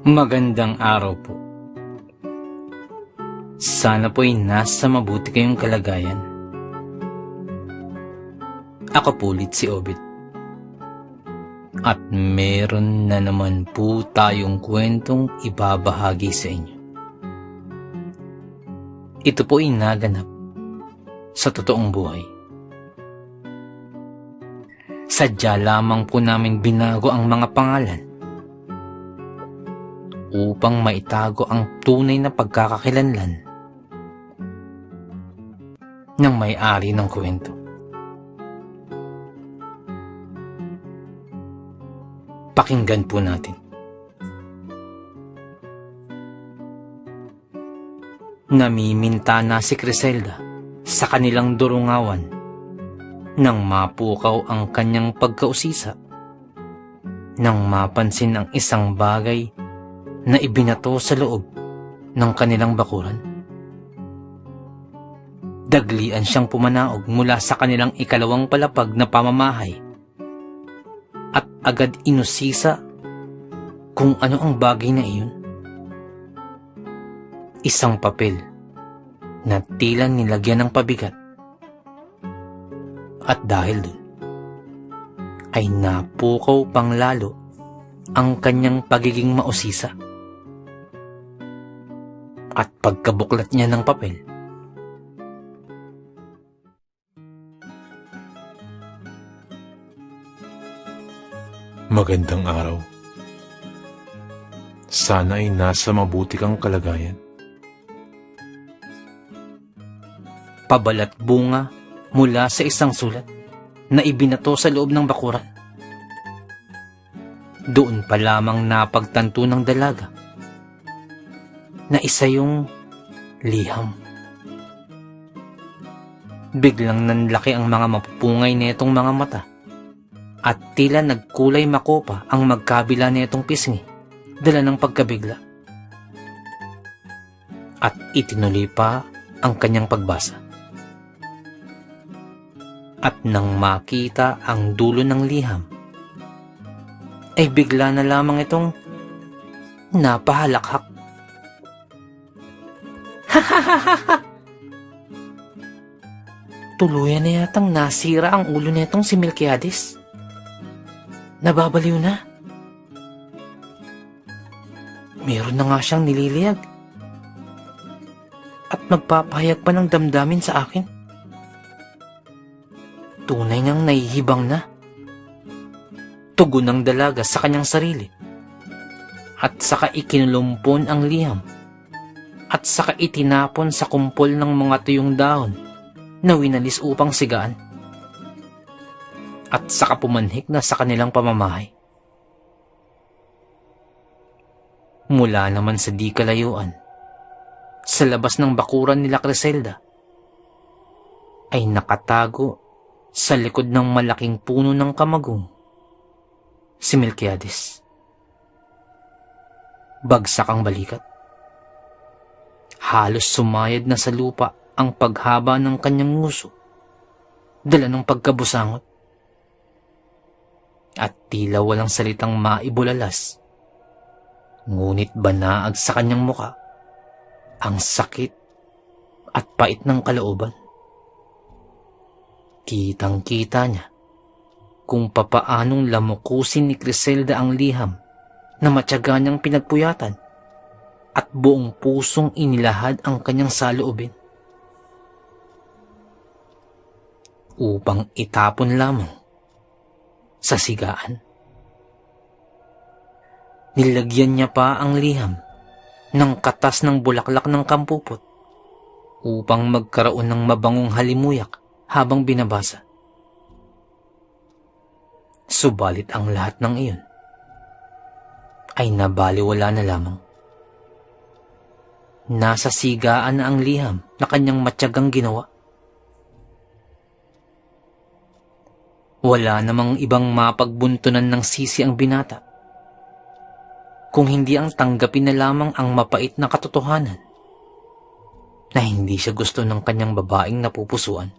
Magandang araw po. Sana po'y nasa mabuti kayong kalagayan. Ako po ulit si Obit. At meron na naman po tayong kwentong ibabahagi sa inyo. Ito po ay naganap sa totoong buhay. Sadya lamang po namin binago ang mga pangalan upang maitago ang tunay na pagkakakilanlan ng may-ari ng kwento. Pakinggan po natin. Namiminta na si Criselda sa kanilang durungawan nang mapukaw ang kanyang pagkausisa, nang mapansin ang isang bagay na ibinato sa loob ng kanilang bakuran. Daglian siyang pumanaog mula sa kanilang ikalawang palapag na pamamahay at agad inusisa kung ano ang bagay na iyon. Isang papel na tila nilagyan ng pabigat, at dahil dun ay napukaw pang lalo ang kanyang pagiging mausisa. At pagkabuklat niya ng papel, Magandang araw. Sana ay nasa mabuti kang kalagayan. pabalat bunga mula sa isang sulat na ibinato sa loob ng bakuran. Doon pa lamang napagtanto ng dalaga na isa yung liham. Biglang nanlaki ang mga mapupungay nitong mga mata at tila nagkulay makopa ang magkabila nitong pisngi dala ng pagkabigla. At itinuloy pa ang kanyang pagbasa. At nang makita ang dulo ng liham, ay bigla na lamang itong napahalakhak. Tuluyan na yatang nasira ang ulo nitong si Melquiades. Nababaliw na. Meron na nga siyang nililiyag. At magpapahayag pa ng damdamin sa akin. Tunay ngang nahihibang na. Tugon ng dalaga sa kanyang sarili. At saka ikinulumpon ang liham. At saka itinapon sa kumpol ng mga tuyong dahon na winalis upang sigaan. At saka pumanhik na sa kanilang pamamahay. Mula naman sa di kalayuan, sa labas ng bakuran nila Criselda, ay nakatago sa likod ng malaking puno ng kamagong si Melquiades. Bagsak ang balikat. Halos sumayad na sa lupa ang paghaba ng kanyang nguso, dala ng pagkabusangot. At tila walang salitang maibulalas, ngunit banaag sa kanyang muka ang sakit at pait ng kalooban. Kitang-kita niya kung papaanong lamukusin ni Criselda ang liham na matyaga niyang pinagpuyatan at buong pusong inilahad ang kanyang saloobin upang itapon lamang sa sigaan. Nilagyan niya pa ang liham ng katas ng bulaklak ng kampupot upang magkaroon ng mabangong halimuyak habang binabasa. Subalit ang lahat ng iyon ay nabaliwala na lamang. Nasa sigaan na ang liham na kanyang matyagang ginawa. Wala namang ibang mapagbuntunan ng sisi ang binata, kung hindi ang tanggapin na lamang ang mapait na katotohanan na hindi siya gusto ng kanyang babaeng napupusuan.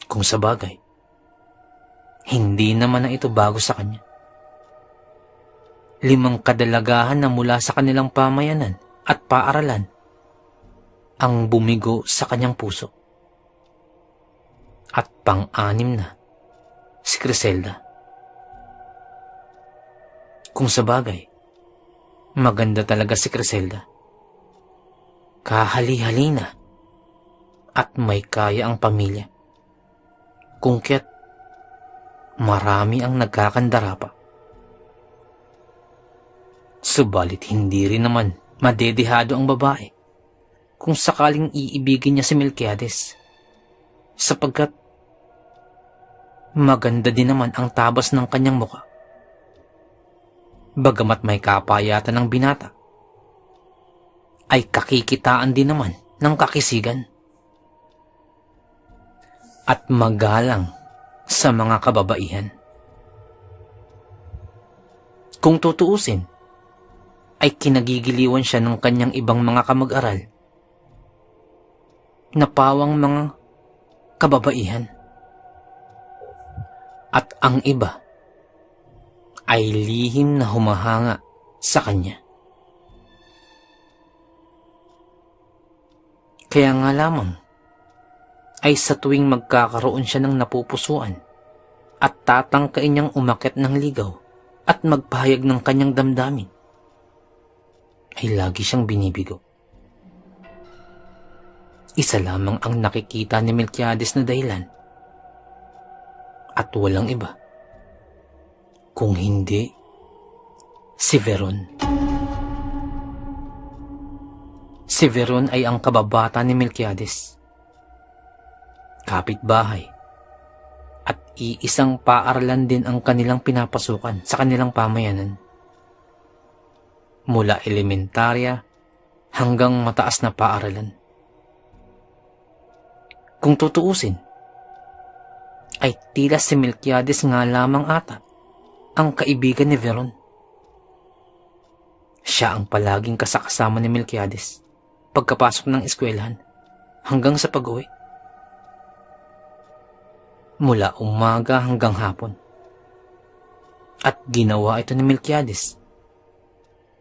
Kung sa bagay, hindi naman na ito bago sa kanya. 5 kadalagahan na mula sa kanilang pamayanan at paaralan ang bumigo sa kanyang puso. At pang-6 na, si Criselda. Kung sabagay, maganda talaga si Criselda. Kahali-hali na at may kaya ang pamilya. Kung kaya't marami ang nagkakandara pa. Subalit hindi rin naman madedehado ang babae kung sakaling iibigin niya si Melquiades, sapagkat maganda din naman ang tabas ng kanyang muka. Bagamat may kapayatan ng binata, ay kakikitaan din naman ng kakisigan. At magalang sa mga kababaihan. Kung tutuusin, ay kinagigiliwan siya ng kanyang ibang mga kamag-aral na pawang mga kababaihan. At ang iba ay lihim na humahanga sa kanya. Kaya nga lamang ay sa tuwing magkakaroon siya ng napupusuan at tatangkain niyang umakyat ng ligaw at magpahayag ng kanyang damdamin, ay lagi siyang binibigo. Isa lamang ang nakikita ni Melquiades na dahilan, at walang iba kung hindi si Veron. Si Veron ay ang kababata ni Melquiades, kapitbahay, at iisang paaralan din ang kanilang pinapasukan sa kanilang pamayanan. Mula elementarya hanggang mataas na paaralan. Kung tutuusin, ay tila si Melquiades nga lamang ata ang kaibigan ni Veron. Siya ang palaging kasakasama ni Melquiades pagkapasok ng eskwelahan hanggang sa pag-uwi. Mula umaga hanggang hapon. At ginawa ito ni Melquiades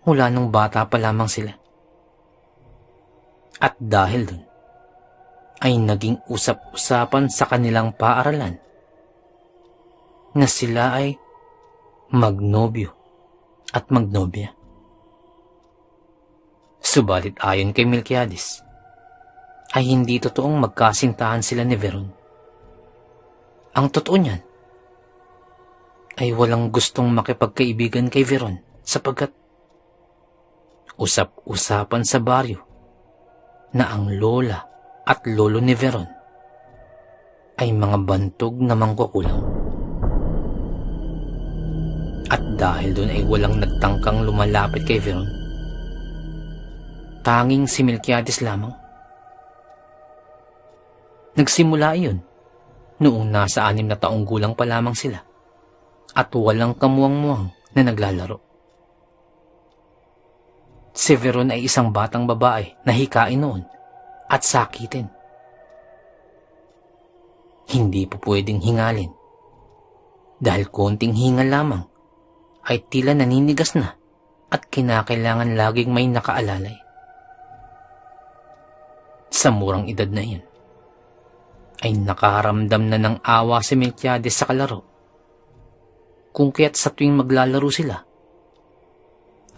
mula nung bata pa lamang sila. At dahil dun, ay naging usap-usapan sa kanilang paaralan na sila ay magnobyo at magnobya. Subalit ayon kay Melquiades, ay hindi totoong magkasintahan sila ni Veron. Ang totoo niyan ay walang gustong makipagkaibigan kay Veron sapagkat usap-usapan sa baryo na ang lola at lolo ni Veron ay mga bantog na mangkukulam. At dahil doon ay walang nagtangkang lumalapit kay Veron. Tanging si Melquiades lamang. Nagsimula iyon noong nasa 6 na taong gulang pa lamang sila at walang kamuwang-muwang na naglalaro. Si Veron ay isang batang babae na hikain noon at sakitin. Hindi po pwedeng hingalin dahil konting hingal lamang ay tila naninigas na at kinakailangan laging may nakaalalay. Sa murang edad na iyon, ay nakaramdam na ng awa si Melquiades sa kalaro. Kung kaya't sa tuwing maglalaro sila,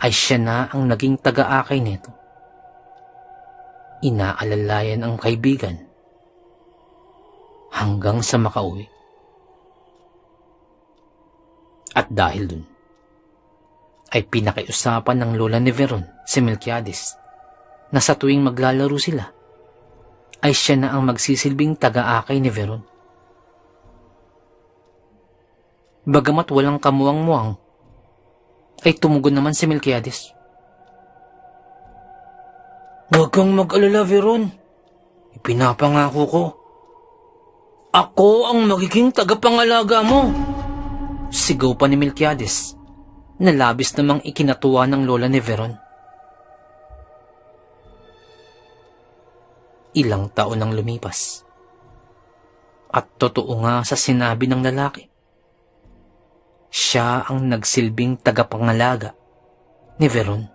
ay siya na ang naging taga-akay nito. Inaalalayan ang kaibigan hanggang sa makauwi. At dahil dun, ay pinakiusapan ng lola ni Veron, si Melquiades, na sa tuwing maglalaro sila, ay siya na ang magsisilbing taga-akay ni Veron. Bagamat walang kamuwang-muwang, ay tumugon naman si Melquiades. "Huwag kang mag-alala, Veron. Ipinapangako ko. Ako ang magiging tagapangalaga mo." Sigaw pa ni Melquiades, na labis namang ikinatuwa ng lola ni Veron. Ilang taon ang lumipas. At totoo nga sa sinabi ng lalaki. Siya ang nagsilbing tagapangalaga ni Veron.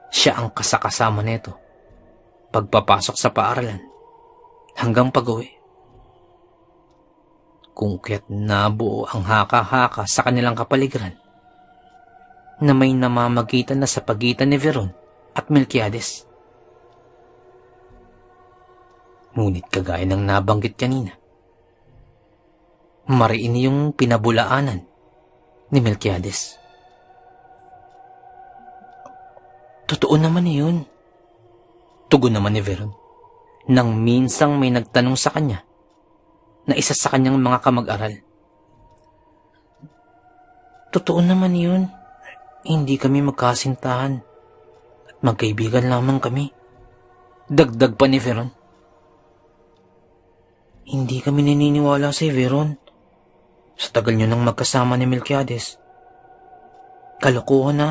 Siya ang kasakasama nito pagpapasok sa paaralan hanggang pag-uwi. Kung kaya't nabuo ang haka-haka sa kanilang kapaligiran na may namamagitan na sa pagitan ni Veron at Melquiades. Ngunit kagaya ng nabanggit kanina, mariin yung pinabulaanan ni Melquiades. Totoo naman yun. Tugon naman ni Veron nang minsang may nagtanong sa kanya na isa sa kanyang mga kamag-aral. Totoo naman yun. Hindi kami magkasintahan at magkaibigan lamang kami. Dagdag pa ni Veron. Hindi kami naniniwala si Veron. Sa tagal nyo nang magkasama ni Melquiades, kalokohan na.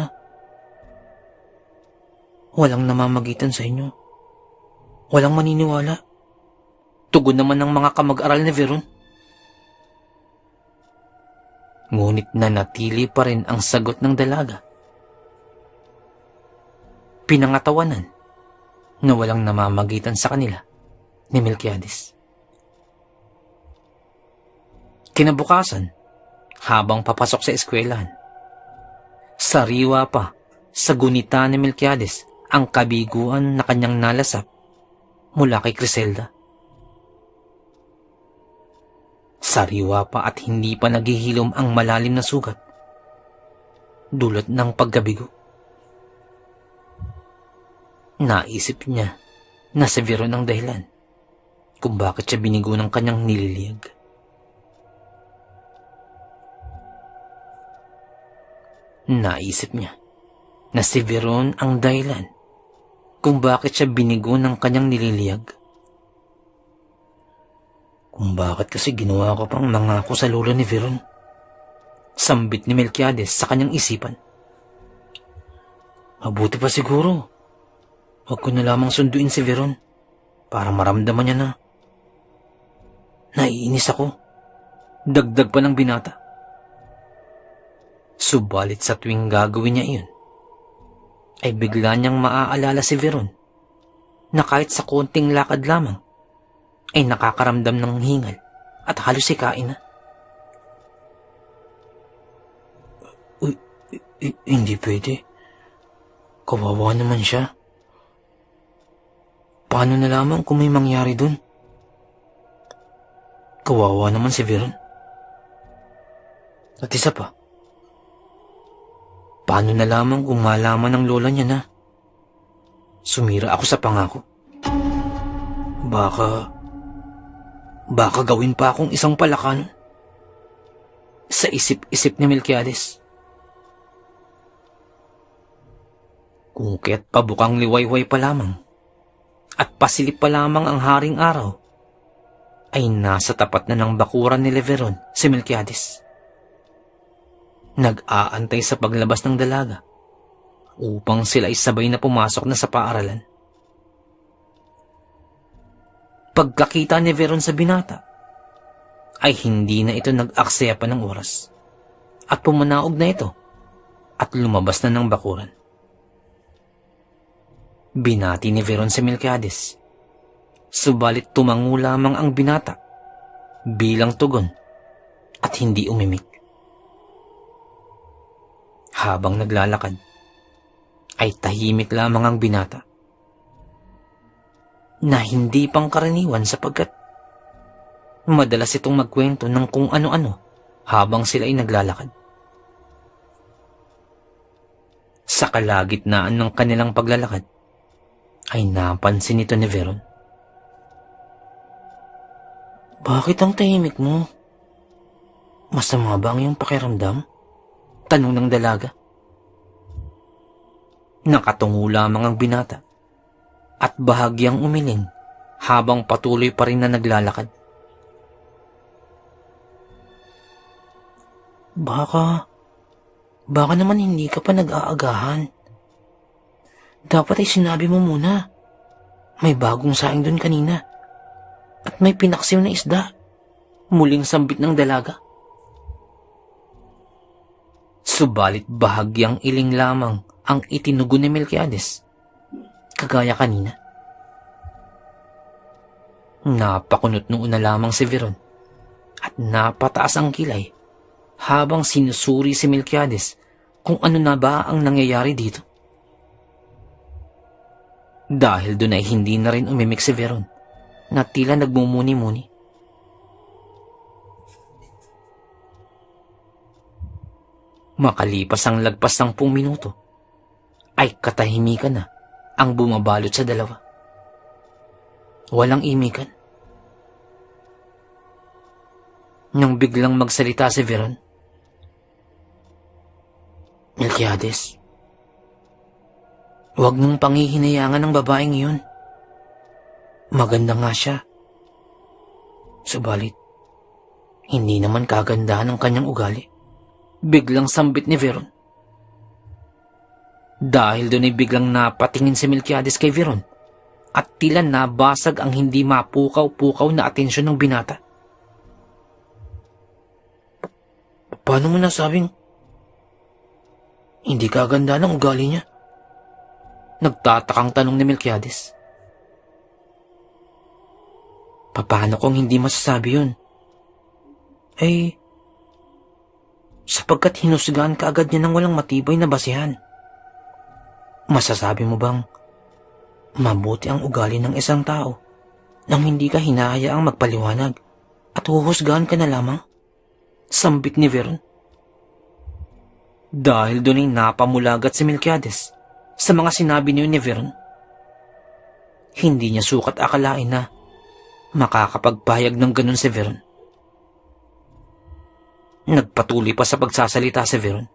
Walang namamagitan sa inyo. Walang maniniwala. Tugon naman ng mga kamag-aral ni Veron. Ngunit nanatili pa rin ang sagot ng dalaga. Pinangatawanan na walang namamagitan sa kanila ni Melquiades. Kinabukasan, habang papasok sa eskwelahan, sariwa pa sa gunita ni Melquiades ang kabiguan na kanyang nalasap mula kay Criselda. Sariwa pa at hindi pa naghihilom ang malalim na sugat dulot ng pagkabigo. Naisip niya na si Veron ang dahilan kung bakit siya binigo ng kanyang nililiyag. Naisip niya na si Veron ang dahilan kung bakit siya binigo ng kanyang nililiyag. Kung bakit kasi ginawa ko pang mangako sa lolo ni Veron. Sambit ni Melquiades sa kanyang isipan. Mabuti pa siguro. Huwag ko na lamang sunduin si Veron para maramdaman niya na naiinis ako. Dagdag pa ng binata. Subalit sa tuwing gagawin niya iyon, ay bigla niyang maaalala si Veron na kahit sa konting lakad lamang ay nakakaramdam ng hingal at halos sikain na. Hindi pwede. Kawawa naman siya. Paano na lamang kung may mangyari dun? Kawawa naman si Veron. At isa pa, paano na lamang kung malaman ng lola niya na sumira ako sa pangako? Baka gawin pa akong isang palakano. Sa isip-isip ni Melquiades. Kung kaya't pabukang liwayway pa lamang at pasilip pa lamang ang haring araw, ay nasa tapat na ng bakuran ni Veron si Melquiades. Nag-aantay sa paglabas ng dalaga upang sila ay sabay na pumasok na sa paaralan. Pagkakita ni Veron sa binata, ay hindi na ito nag-aksaya pa ng oras at pumanaog na ito at lumabas na ng bakuran. Binati ni Veron si Melquiades, subalit tumango lamang ang binata bilang tugon at hindi umimik. Habang naglalakad, ay tahimik lamang ang binata na hindi pangkaraniwan sapagkat madalas itong magkwento ng kung ano-ano habang sila ay naglalakad. Sa kalagitnaan ng kanilang paglalakad, ay napansin nito ni Veron. Bakit ang tahimik mo? Masama ba ang iyong pakiramdam? Tanong ng dalaga. Nakatungo lamang ang binata at bahagyang umiling habang patuloy pa rin na naglalakad. Baka naman hindi ka pa nag-aagahan. Dapat ay sinabi mo muna. May bagong saing doon kanina. At may pinaksiw na isda. Muling sambit ng dalaga. Subalit bahagyang iling lamang ang itinugon ni Melquiades, kagaya kanina. Napakunot noon na lamang si Veron at napataas ang kilay habang sinusuri si Melquiades kung ano na ba ang nangyayari dito. Dahil doon ay hindi na rin umimik si Veron na tila nagmumuni-muni. Makalipas ang lagpas 10 minuto, ay katahimikan na ang bumabalot sa dalawa. Walang imikan. Nang biglang magsalita si Veron, "Melquiades, huwag nang pangihinayangan ng babaeng iyon. Maganda nga siya. Subalit, hindi naman kagandahan ang kanyang ugali." Biglang sambit ni Veron. Dahil doon ay biglang napatingin si Melquiades kay Veron at tila nabasag ang hindi mapukaw-pukaw na atensyon ng binata. "Paano mo nasabing hindi kaganda ng ugali niya?" Nagtatakang tanong ni Melquiades. "Paano kung hindi masasabi yun? Sapagkat hinusgahan ka agad niya ng walang matibay na basihan. Masasabi mo bang mabuti ang ugali ng isang tao nang hindi ka hinahayaang magpaliwanag at huhusgahan ka na lamang?" Sambit ni Veron. Dahil doon ay napamulagat si Melquiades sa mga sinabi niyo ni Veron. Hindi niya sukat akalain na makakapagpahayag ng ganun si Veron. Nagpatuloy pa sa pagsasalita si Veron.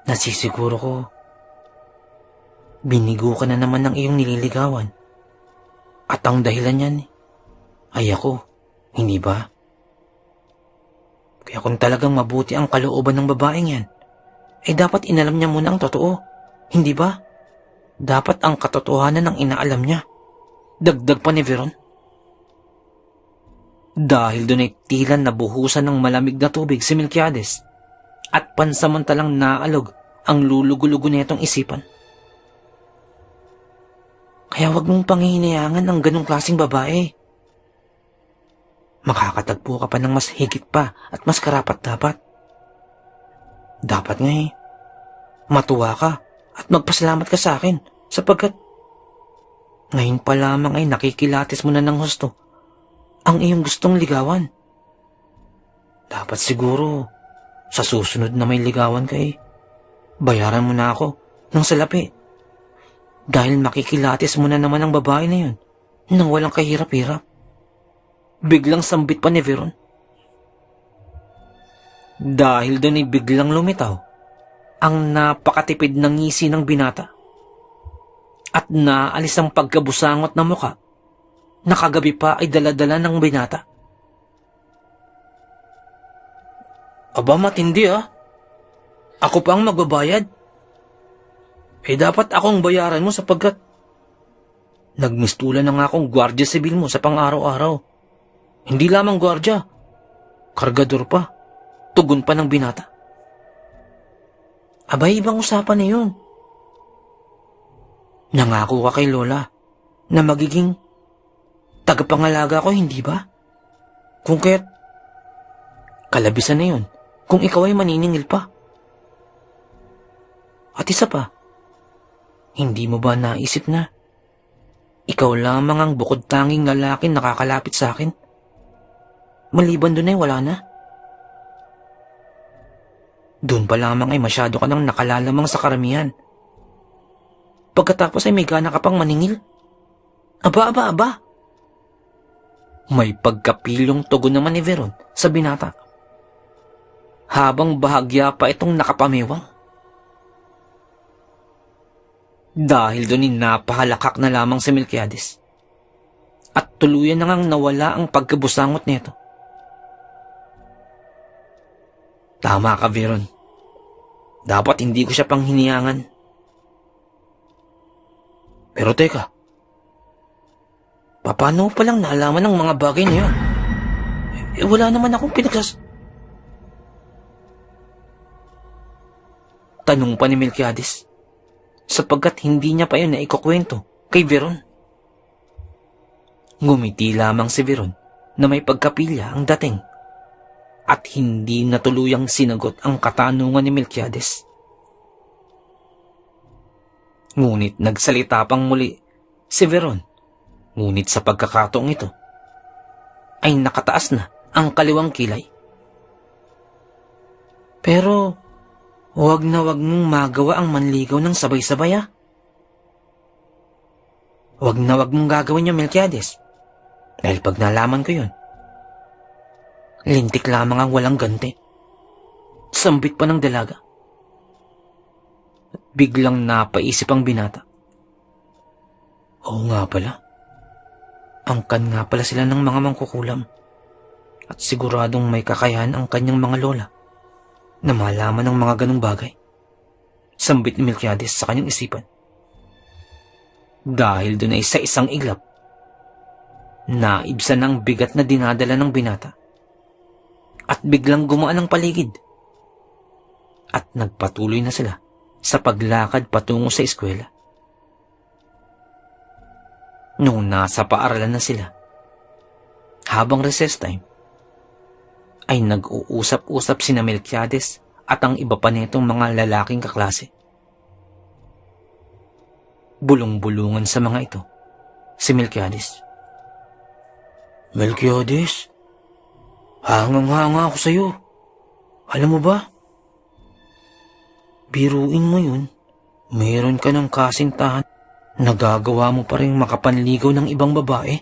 "Nasisiguro ko, binigo ka na naman ng iyong nililigawan. At ang dahilan niyan ay ako, hindi ba? Kaya kung talagang mabuti ang kalooban ng babaeng yan, ay dapat inalam niya muna ang totoo, hindi ba? Dapat ang katotohanan ang inaalam niya." Dagdag pa ni Veron. Dahil doon ay tila nabuhusan ng malamig na tubig si Melquiades at pansamantalang naalog ang lulugo-lugo nitong isipan. "Kaya wag mong pangihinayangan ng ganong klaseng babae. Makakatagpo ka pa ng mas higit pa at mas karapat-dapat. Dapat nga matuwa ka at magpasalamat ka sa akin sapagkat ngayon pa lamang ay nakikilatis mo na ng husto ang iyong gustong ligawan. Dapat siguro, sa susunod na may ligawan ka bayaran mo na ako ng salapi. Dahil makikilatis mo na naman ang babae na yun nang walang kahirap-hirap." Biglang sambit pa ni Veron. Dahil doon ay biglang lumitaw ang napakatipid ng ngisi ng binata at naalis ang pagkabusangot na muka na kagabi pa ay daladala ng binata. "Aba, matindi Ako pa ang magbabayad. Dapat akong bayaran mo sapagkat nagmistulan na nga akong gwardiya sibil mo sa pang-araw-araw. Hindi lamang gwardiya, kargador pa." Tugon pa ng binata. "Aba, ibang usapan na yun. Nangako ka kay Lola na magiging tagapangalaga ko, hindi ba? Kung kaya't kalabisan na yun kung ikaw ay maniningil pa. At isa pa, hindi mo ba naisip na ikaw lamang ang bukod tanging lalaking nakakalapit sa akin? Maliban doon ay wala na. Doon pa lamang ay masyado ka nang nakalalamang sa karamihan. Pagkatapos ay may gana ka pang maningil. Aba. May pagkapilong tugon naman ni Veron sa binata, habang bahagya pa itong nakapamewang. Dahil doon napahalakak na lamang si Melquiades at tuluyan na ngang nawala ang pagkabusangot nito. "Tama ka, Veron. Dapat hindi ko siya panghiniyangan. Pero teka, paano pa lang naalaman ng mga bagay na yun? Wala naman akong Tanong pa ni Melquiades, sapagkat hindi niya pa yun na ikukwento kay Veron. Ngumiti lamang si Veron na may pagkapilya ang dating at hindi natuluyang sinagot ang katanungan ni Melquiades. Ngunit nagsalita pang muli si Veron, ngunit sa pagkakataong ito ay nakataas na ang kaliwang kilay. Pero huwag na huwag mong magawa ang manligaw ng sabay-sabay, ah. Huwag na huwag mong gagawin yung Melquiades. Dahil pag nalaman ko yun, lintik lamang ang walang ganti. Sambit pa ng dalaga. At biglang napaisip ang binata. Oo nga pala. Angkan nga pala sila ng mga mangkukulam. At siguradong may kakayahan ang kanyang mga lola na malaman ng mga ganong bagay. Sambit ni Melquiades sa kanyang isipan. Dahil doon ay sa isang iglap, naibsan ang bigat na dinadala ng binata at biglang gumaan ang paligid at nagpatuloy na sila sa paglakad patungo sa eskwela. Nung nasa paaralan na sila, habang recess time, ay nag-uusap-usap sina Melquiades at ang iba pa nitong mga lalaking kaklase. Bulong-bulungan sa mga ito si Melquiades. Melquiades, hangang-hanga ako sa'yo. Alam mo ba? Biruin mo yun, mayroon ka ng kasintahan, nagagawa mo pa rin makapanligaw ng ibang babae.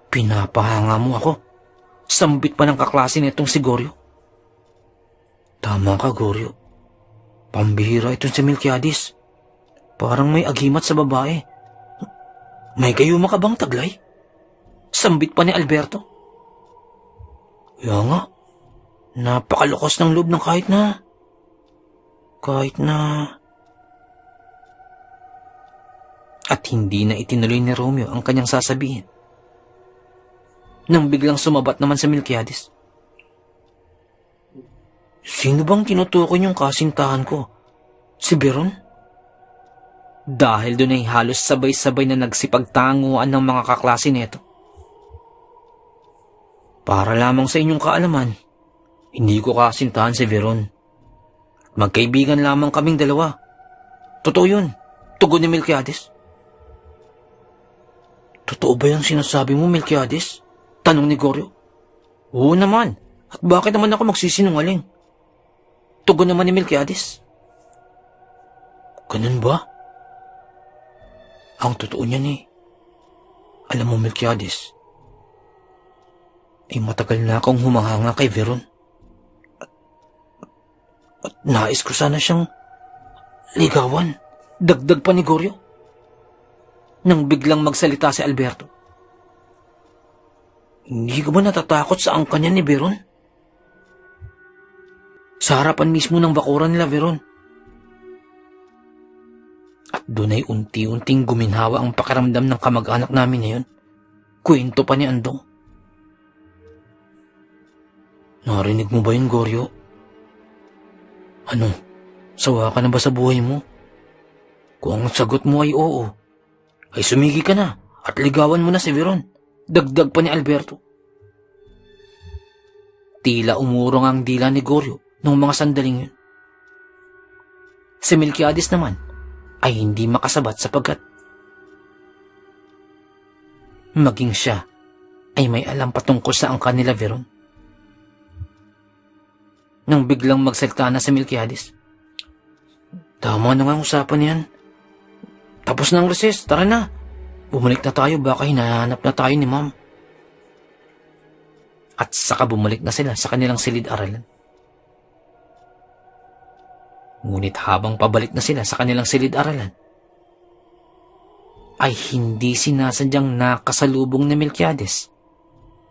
Pinapahanga mo ako. Sambit pa ng kaklase nitong si Goryo. Tama ka, Goryo. Pambihira itong si Melquiades. Parang may agimat sa babae. May gayuma ka bang taglay? Sambit pa ni Alberto. Kaya nga, napakalakas ng loob ng kahit na... At hindi na itinuloy ni Romeo ang kanyang sasabihin. Nang biglang sumabat naman sa Melquiades. Sino bang tinutukoy yung kasintahan ko? Si Veron? Dahil doon ay halos sabay-sabay na nagsipagtanguan ng mga kaklase nito. Para lamang sa inyong kaalaman, hindi ko kasintahan si Veron. Magkaibigan lamang kaming dalawa. Totoo yun, tugon ni Melquiades. Totoo ba yung sinasabi mo, Melquiades? Tanong ni Goryo. Oo naman, at bakit naman ako magsisinungaling? Tugon naman ni Melquiades. Ganun ba? Ang totoo niyan eh. Alam mo, Melquiades, ay matagal na akong humahanga kay Veron. At nais ko sana siyang ligawan. Dagdag pa ni Goryo. Nang biglang magsalita si Alberto. Hindi ka ba natatakot sa angka niya ni Veron? Sa harapan mismo ng bakuran nila, Veron. At doon ay unti-unting guminhawa ang pakiramdam ng kamag-anak namin ngayon. Kwento pa ni Andong. Narinig mo ba yun, Goryo? Ano, sawa ka na ba sa buhay mo? Kung ang sagot mo ay oo, ay sumigi ka na at ligawan mo na si Veron. Dagdag pa ni Alberto. Tila umurong ang dila ni Goryo noong mga sandaling yun. Si Melquiades naman ay hindi makasabat sapagkat maging siya ay may alam patungkol sa angka nila Veron. Nang biglang magsalita na si Melquiades. Tama na nga ang usapan niyan. Tapos na ang recess, tara na. Bumalik na tayo, baka hinahanap na tayo ni Ma'am. At saka bumalik na sila sa kanilang silid-aralan. Ngunit habang pabalik na sila sa kanilang silid-aralan, ay hindi sinasadyang nakasalubong ni Melquiades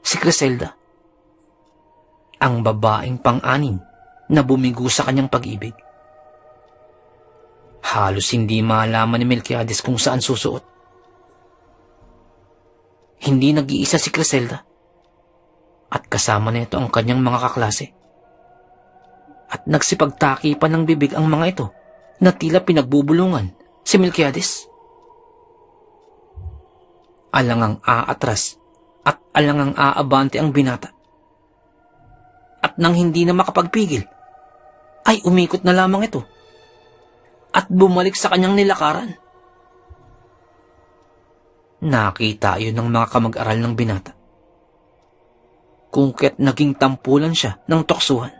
si Criselda, ang babaeng pang-anim na bumigo sa kanyang pag-ibig. Halos hindi malaman ni Melquiades kung saan susuot. Hindi nag-iisa si Criselda at kasama nito ang kanyang mga kaklase. at nagsipagtaki pa ng bibig ang mga ito na tila pinagbubulungan si Melquiades. Alangang aatras at alangang aabante ang binata. At nang hindi na makapagpigil, ay umikot na lamang ito at bumalik sa kanyang nilakaran. Nakita yun ng mga kamag-aral ng binata. Kung kaya't naging tampulan siya ng tuksuhan.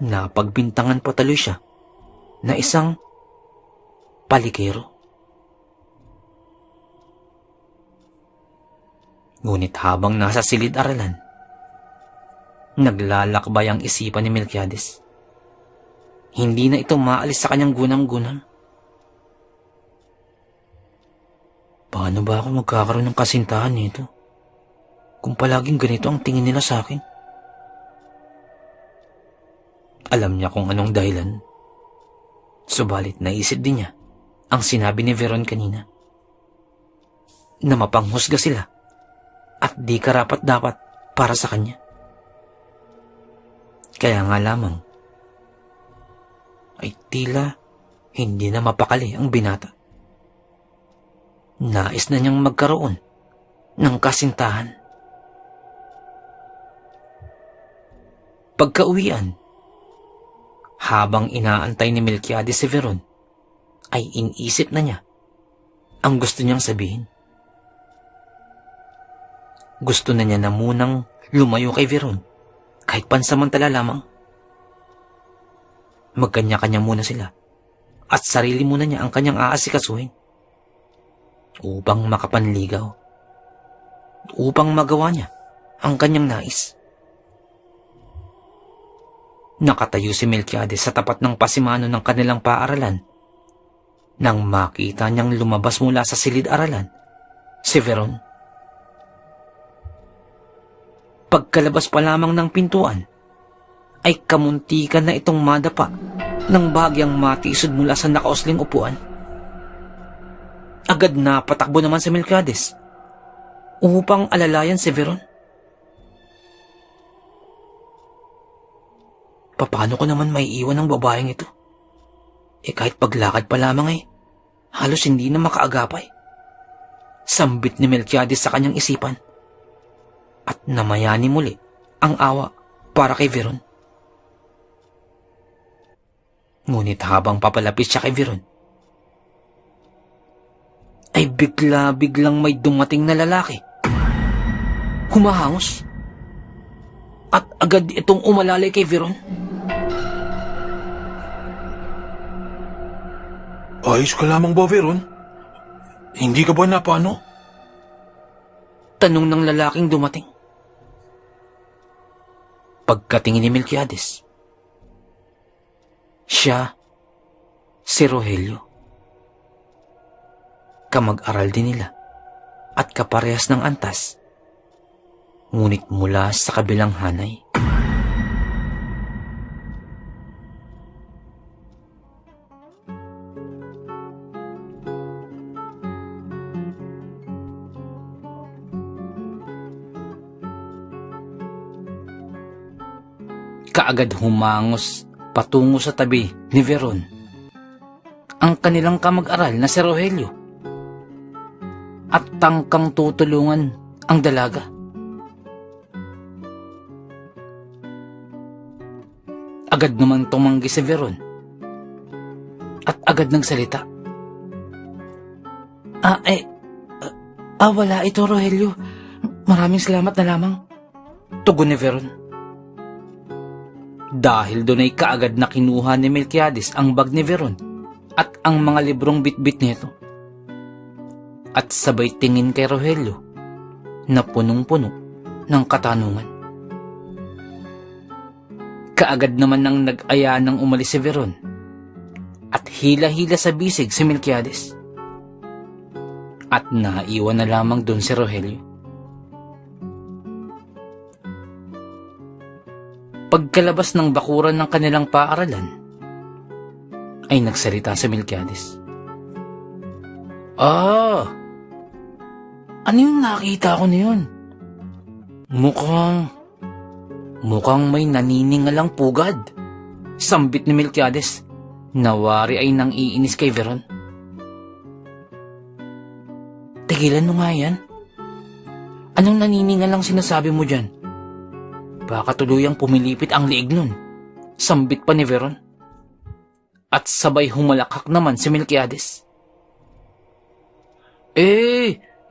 Napagbintangan patuloy siya na isang palikero. Ngunit habang nasa silid-aralan, naglalakbay ang isipan ni Melquiades. Hindi na ito maalis sa kanyang gunam-gunam. Paano ba ako magkakaroon ng kasintahan nito kung palaging ganito ang tingin nila sa akin? Alam niya kung anong dahilan. Subalit naisip din niya ang sinabi ni Veron kanina, na mapanghusga sila at di karapat-dapat para sa kanya. Kaya nga lamang ay tila hindi na mapakali ang binata. Nais na niyang magkaroon ng kasintahan. Pagkauwian, habang inaantay ni Melquiades si Veron, ay iniisip na niya ang gusto niyang sabihin. Gusto na niya na munang lumayo kay Veron, kahit pansamantala lamang. Magkanya-kanya muna sila, at sarili muna niya ang kanyang aasikasuhin upang makapanligaw, upang magawa niya ang kanyang nais. Nakatayo si Melquiades sa tapat ng pasimano ng kanilang paaralan nang makita niyang lumabas mula sa silid-aralan si Veron. Pagkalabas pa lamang ng pintuan, ay kamuntikan na itong madapa nang bahagyang matisod mula sa nakausling upuan. Agad na patakbo naman si Melquiades upang alalayan si Veron. Paano ko naman may iwan ng babaeng ito? Kahit paglakad pa lamang halos hindi na makaagapay. Sambit ni Melquiades sa kanyang isipan at namayani muli ang awa para kay Veron. Ngunit habang papalapit siya kay Veron, ay bigla-biglang may dumating na lalaki. Humahangos at agad itong umalalay kay Veron. Ayos ka lamang ba, Veron? Hindi ka ba napano? Tanong ng lalaking dumating. Pagkatingin ni Melquiades, siya si Rogelio. Kamag-aral din nila at kaparehas ng antas, ngunit mula sa kabilang hanay. Kaagad humangos patungo sa tabi ni Veron ang kanilang kamag-aral na si Rogelio at tangkang tutulungan ang dalaga. Agad naman tumanggi si Veron at agad nagsalita. Wala ito, Rogelio. Maraming salamat na lamang. Tugon ni Veron. Dahil doon ay kaagad na kinuha ni Melquiades ang bag ni Veron at ang mga librong bitbit nito. At sabay tingin kay Rogelio na punong-puno ng katanungan. Kaagad naman nang nag-aya ng umalis si Veron at hila-hila sa bisig si Melquiades. At naiwan na lamang doon si Rogelio. Pagkalabas ng bakuran ng kanilang paaralan, ay nagsalita si Melquiades. Ano yung nakita ko na yun? Mukhang may naniningalang pugad. Sambit ni Melquiades. Nawari ay nang iinis kay Veron. Tigilan mo nga yan. Anong naniningalang sinasabi mo dyan? Baka tuluyang pumilipit ang liig nun. Sambit pa ni Veron. At sabay humalakak naman si Melquiades.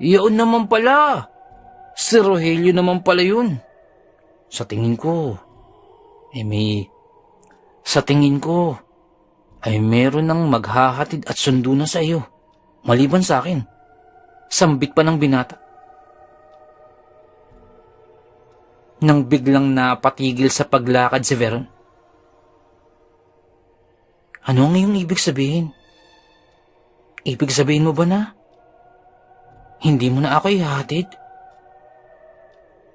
Yaon naman pala. Si Rogelio naman pala yun. Sa tingin ko ay meron ng maghahatid at sundo na sa iyo. Maliban sa akin. Sambit pa ng binata. Nang biglang napatigil sa paglakad si Veron. Ano ang iyong ibig sabihin? Ibig sabihin mo ba na hindi mo na ako ihahatid?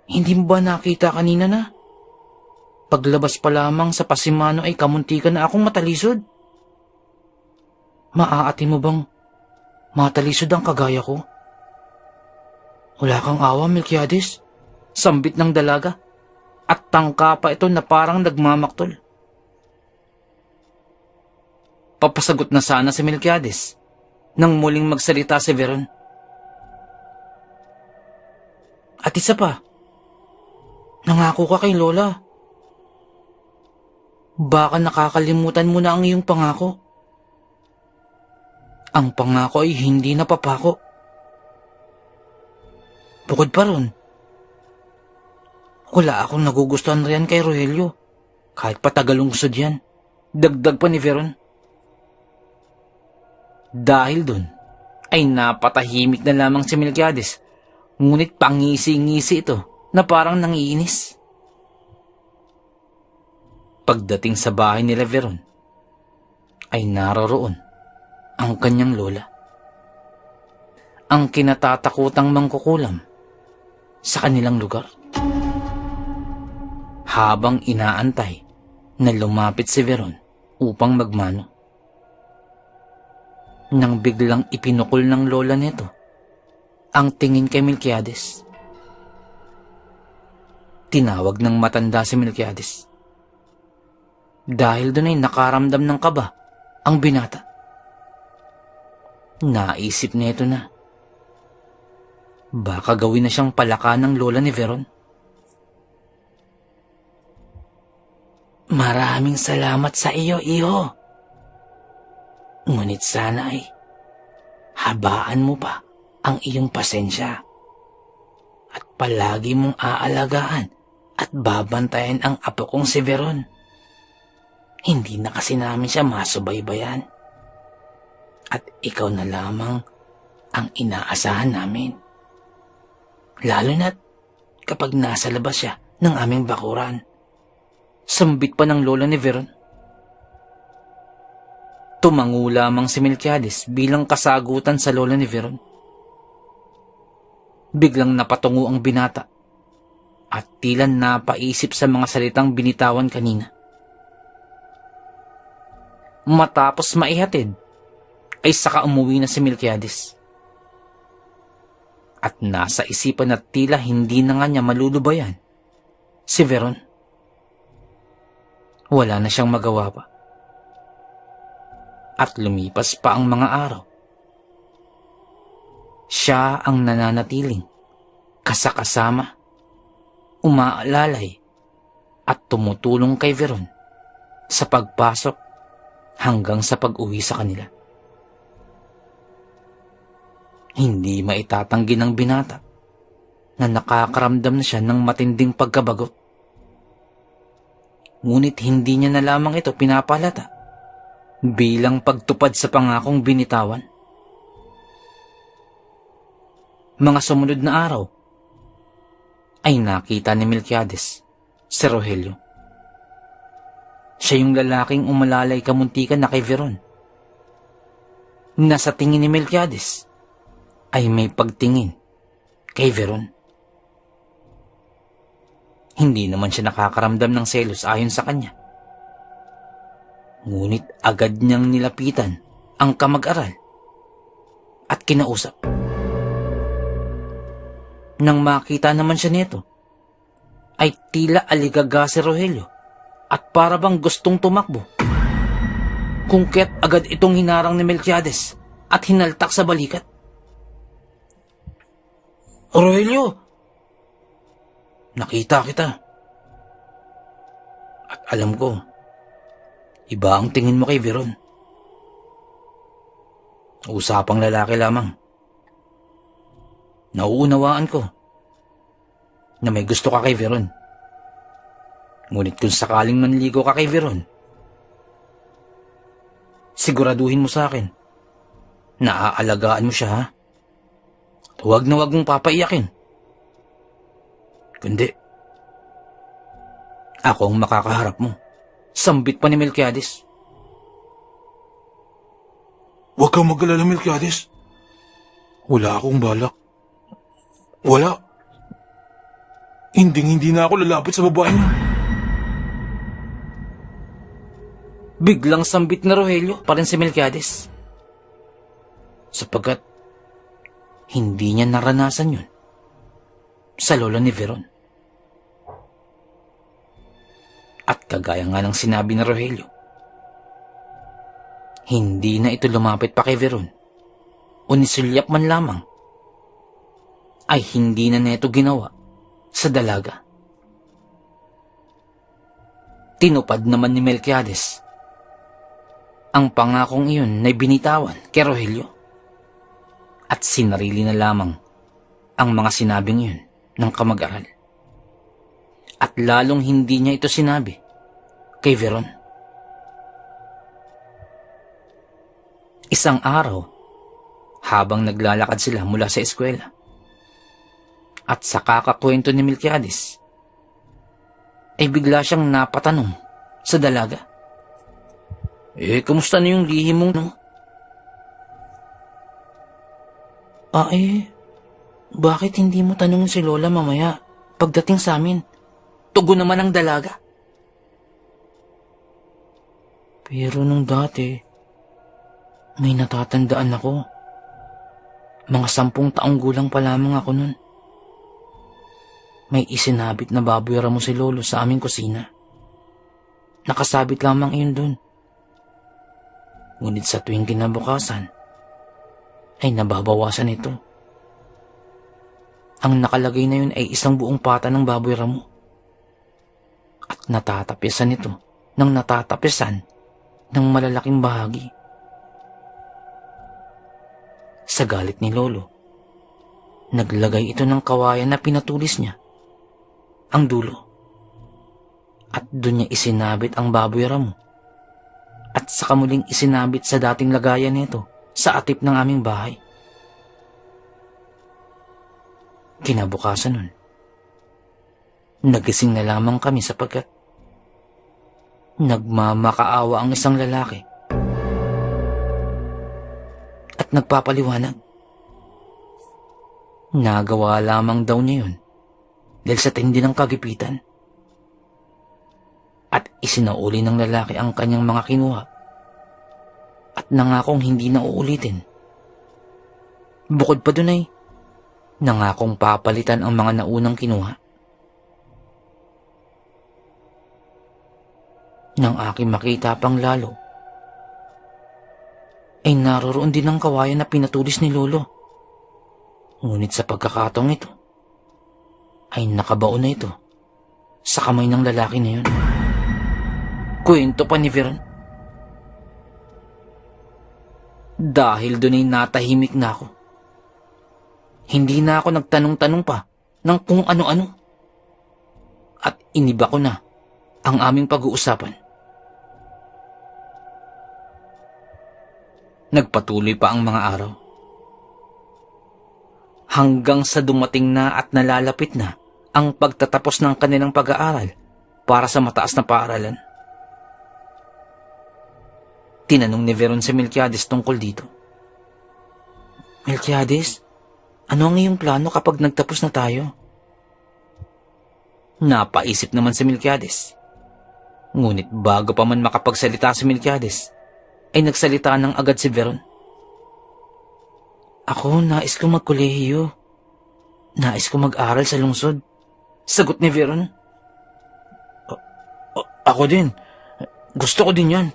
Hindi mo ba nakita kanina na paglabas pa lamang sa pasimano ay kamuntikan na akong matalisod? Maaatin mo bang matalisod ang kagaya ko? Wala kang awa, Melquiades. Sambit ng dalaga. At tangka pa ito na parang nagmamaktol. Papasagot na sana si Melquiades nang muling magsalita si Veron. At isa pa, nangako ka kay Lola. Baka nakakalimutan mo na ang iyong pangako. Ang pangako ay hindi napapako. Bukod pa ron, wala akong nagugustuhan riyan kay Rogelio. Kahit patagalungsod yan. Dagdag pa ni Veron. Dahil dun, ay napatahimik na lamang si Melquiades. Ngunit pangisi-ngisi ito na parang nangiinis. Pagdating sa bahay nila Veron, ay naroroon ang kanyang lola. Ang kinatatakutang mangkukulam sa kanilang lugar. Habang inaantay na lumapit si Veron upang magmano. Nang biglang ipinukol ng lola nito ang tingin kay Melquiades. Tinawag ng matanda si Melquiades. Dahil doon ay nakaramdam ng kaba ang binata. Naisip nito na baka gawin na siyang palaka ng lola ni Veron. Maraming salamat sa iyo, iho. Ngunit sana ay habaan mo pa ang iyong pasensya at palagi mong aalagaan at babantayan ang apo kong si Veron. Hindi na kasi namin siya masubaybayan at ikaw na lamang ang inaasahan namin. Lalo na't kapag nasa labas siya ng aming bakuran. Sambit pa ng lola ni Veron. Tumango lamang si Melquiades bilang kasagutan sa lola ni Veron. Biglang napatungo ang binata at tila napaisip sa mga salitang binitawan kanina. Matapos maihatid, ay saka umuwi na si Melquiades. At nasa isipan na tila hindi na nga niya malulubayan si Veron. Wala na siyang magawa pa. At lumipas pa ang mga araw. Siya ang nananatiling kasakasama, umaalalay at tumutulong kay Veron sa pagpasok hanggang sa pag-uwi sa kanila. Hindi maitatanggi ng binata na nakakaramdam na siya ng matinding pagkabagot. Ngunit hindi niya na lamang ito pinapalata bilang pagtupad sa pangakong binitawan. Mga sumunod na araw ay nakita ni Melquiades si Rogelio. Siya yung lalaking umalalay kamuntikan na kay Veron. Nasa tingin ni Melquiades ay may pagtingin kay Veron. Hindi naman siya nakakaramdam ng selos ayon sa kanya. Ngunit agad niyang nilapitan ang kamag-aral at kinausap. Nang makita naman siya nito, ay tila aligaga si Rogelio at para bang gustong tumakbo. Kung kaya't agad itong hinarang ni Melquiades at hinaltak sa balikat. Rogelio! Nakita kita. At alam ko, iba ang tingin mo kay Veron. Usapang lalaki lamang. Nauunawaan ko na may gusto ka kay Veron. Ngunit kung sakaling manligo ka kay Veron, siguraduhin mo sa akin na aalagaan mo siya, ha? At huwag na huwag mong papaiyakin. Kundi, ako ang makakaharap mo. Sambit pa ni Melquiades. Huwag kang mag-alala, Melquiades. Wala akong balak. Wala. Hindi na ako lalapit sa babae niya. Biglang sambit na Rogelio pa rin si Melquiades. Sapagkat hindi niya naranasan yun sa lola ni Veron. At kagaya nga ng sinabi ni Rogelio, hindi na ito lumapit pa kay Veron o nisulyap man lamang, ay hindi na neto ginawa sa dalaga. Tinupad naman ni Melquiades ang pangakong iyon na binitawan kay Rogelio at sinarili na lamang ang mga sinabing iyon ng kamag-aral. At lalong hindi niya ito sinabi kay Veron. Isang araw, habang naglalakad sila mula sa eskwela, at sa kakakwento ni Melquiades, ay bigla siyang napatanong sa dalaga. Kamusta na yung lihim mong no? Bakit hindi mo tanongin si Lola mamaya pagdating sa amin? Tugon naman ang dalaga. Pero nung dati, may natatandaan ako. Mga 10 taong gulang pa lamang ako nun. May isinabit na baboy ramo si Lolo sa aming kusina. Nakasabit lamang iyon dun. Ngunit sa tuwing kinabukasan, ay nababawasan ito. Ang nakalagay na yun ay isang buong pata ng baboy ramo. At natatapisan ito ng natatapisan ng malalaking bahagi. Sa galit ni Lolo, naglagay ito ng kawayan na pinatulis niya ang dulo. At doon niya isinabit ang baboy ramo. At saka muling isinabit sa dating lagayan nito sa atip ng aming bahay. Kinabukasan nun, nagising na lamang kami sapagkat nagmamakaawa ang isang lalaki at nagpapaliwanag. Nagawa lamang daw niya yun dahil sa tindi ng kagipitan. At isinauli ng lalaki ang kanyang mga kinuha at nangakong hindi na uulitin. Bukod pa dun ay nangakong papalitan ang mga naunang kinuha. Nang aking makita pang lalo, ay naroroon din ang kawayan na pinatulis ni Lolo. Ngunit sa pagkakataong ito, ay nakabaon na ito sa kamay ng lalaki na yun. Kwento pa ni Veron. Dahil doon ay natahimik na ako. Hindi na ako nagtanong-tanong pa ng kung ano-ano. At iniba ko na ang aming pag-uusapan. Nagpatuloy pa ang mga araw. Hanggang sa dumating na at nalalapit na ang pagtatapos ng kanilang pag-aaral para sa mataas na paaralan. Tinanong ni Veron si Melquiades tungkol dito. Melquiades, ano ang iyong plano kapag nagtapos na tayo? Napaisip naman si Melquiades. Ngunit bago pa man makapagsalita si Melquiades, ay nagsalita ng agad si Veron. Ako, nais ko magkolehiyo. Nais ko mag-aral sa lungsod. Sagot ni Veron. Ako din. Gusto ko din yan.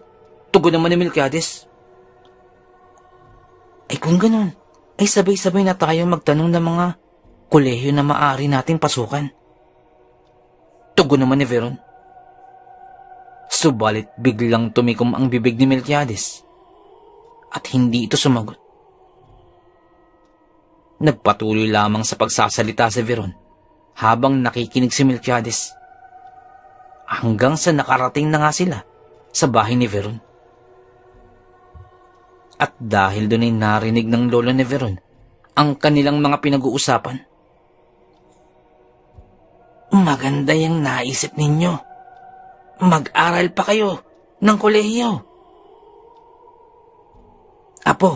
Tugon naman ni Melquiades. Ay kung ganun, ay sabay-sabay na tayo magtanong ng mga kolehiyo na maaari nating pasukan. Tugon naman ni Veron. Subalit biglang tumikom ang bibig ni Melquiades at hindi ito sumagot. Nagpatuloy lamang sa pagsasalita si Veron habang nakikinig si Melquiades. Hanggang sa nakarating na nga sila sa bahay ni Veron. At dahil doon ay narinig ng lola ni Veron ang kanilang mga pinag-uusapan. Maganda yung naisip ninyo. Mag-aral pa kayo ng kolehiyo. Apo,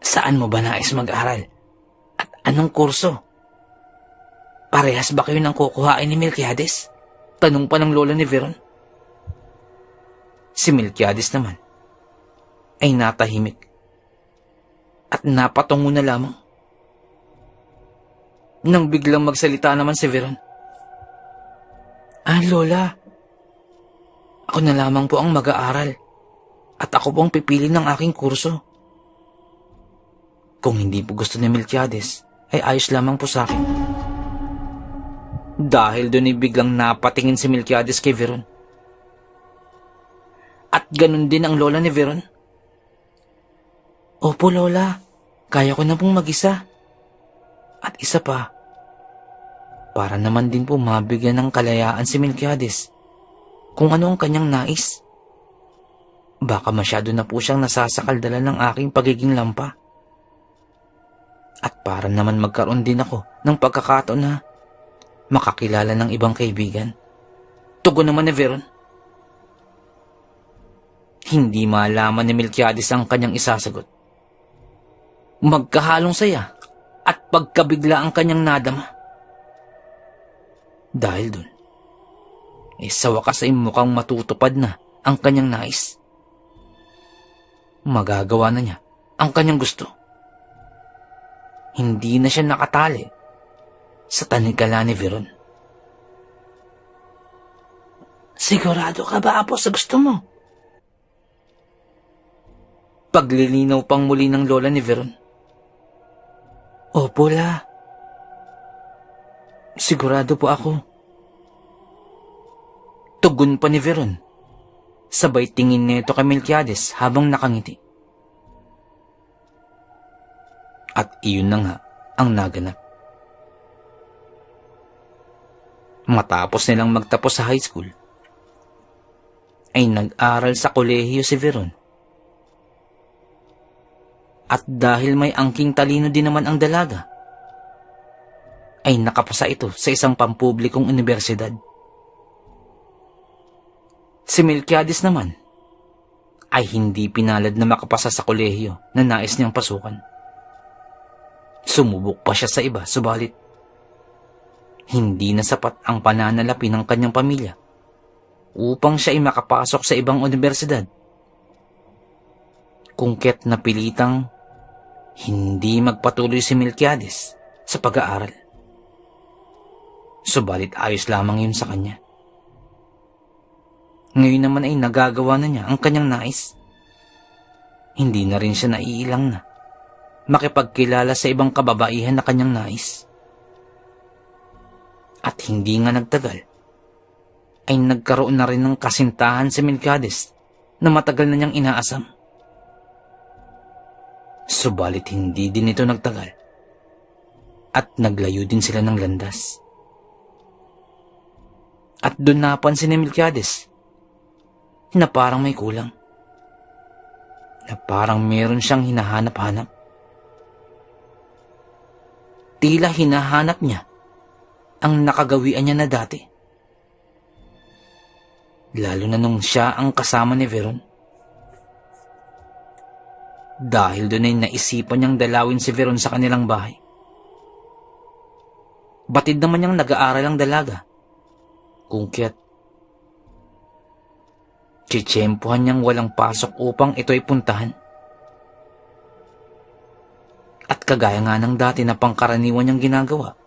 saan mo ba nais mag-aral? At anong kurso? Parehas ba kayo ng kukuhain ni Melquiades? Tanong pa ng lola ni Veron. Si Melquiades naman ay natahimik at napatungo na lamang. Nang biglang magsalita naman si Veron. Lola, ako na lamang po ang mag-aaral at ako po ang pipili ng aking kurso. Kung hindi po gusto ni Melquiades, ay ayos lamang po sa akin. Dahil doon ay biglang napatingin si Melquiades kay Veron. At ganun din ang lola ni Veron. Opo, Lola. Kaya ko na pong mag-isa. At isa pa, para naman din po mabigyan ng kalayaan si Melquiades kung ano ang kanyang nais. Baka masyado na po siyang nasasakaldala ng aking pagiging lampa. At para naman magkaroon din ako ng pagkakataon na makakilala ng ibang kaibigan. Tugon naman ni Veron. Hindi malaman ni Melquiades ang kanyang isasagot. Magkahalong saya at pagkabigla ang kanyang nadama. Dahil dun, sa wakas ay mukhang matutupad na ang kanyang nais. Magagawa na niya ang kanyang gusto. Hindi na siya nakatali sa tanikala ni Veron. Sigurado ka ba, Apo, sa gusto mo? Paglilinaw pang muli ng lola ni Veron. Opo, La. Sigurado po ako. Tugon pa ni Veron. Sabay tingin nito kay Melquiades habang nakangiti. At iyon na nga ang naganap. Matapos nilang magtapos sa high school, ay nag-aral sa kolehiyo si Veron. At dahil may angking talino din naman ang dalaga, ay nakapasa ito sa isang pampublikong unibersidad. Si Melquiades naman ay hindi pinalad na makapasa sa kolehiyo na nais niyang pasukan. Sumubok pa siya sa iba, subalit hindi na sapat ang pananalapi ng kanyang pamilya upang siya ay makapasok sa ibang unibersidad. Kung kaya't napilitang hindi magpatuloy si Melquiades sa pag-aaral. Subalit ayos lamang yun sa kanya. Ngayon naman ay nagagawa na niya ang kanyang nais. Hindi na rin siya naiilang na makipagkilala sa ibang kababaihan na kanyang nais. At hindi nga nagtagal, ay nagkaroon na rin ng kasintahan si Melquiades na matagal na niyang inaasam. Subalit hindi din ito nagtagal at naglayo din sila ng landas. At doon napansin ni Melquiades na parang may kulang. Na parang meron siyang hinahanap-hanap. Tila hinahanap niya ang nakagawian niya na dati. Lalo na nung siya ang kasama ni Veron. Dahil doon ay naisipan niyang dalawin si Veron sa kanilang bahay. Batid naman niyang nag-aaral ang dalaga. Kung kaya't tsitsyempohan niyang walang pasok upang ito ay puntahan. At kagaya nga ng dati na pangkaraniwan niyang ginagawa,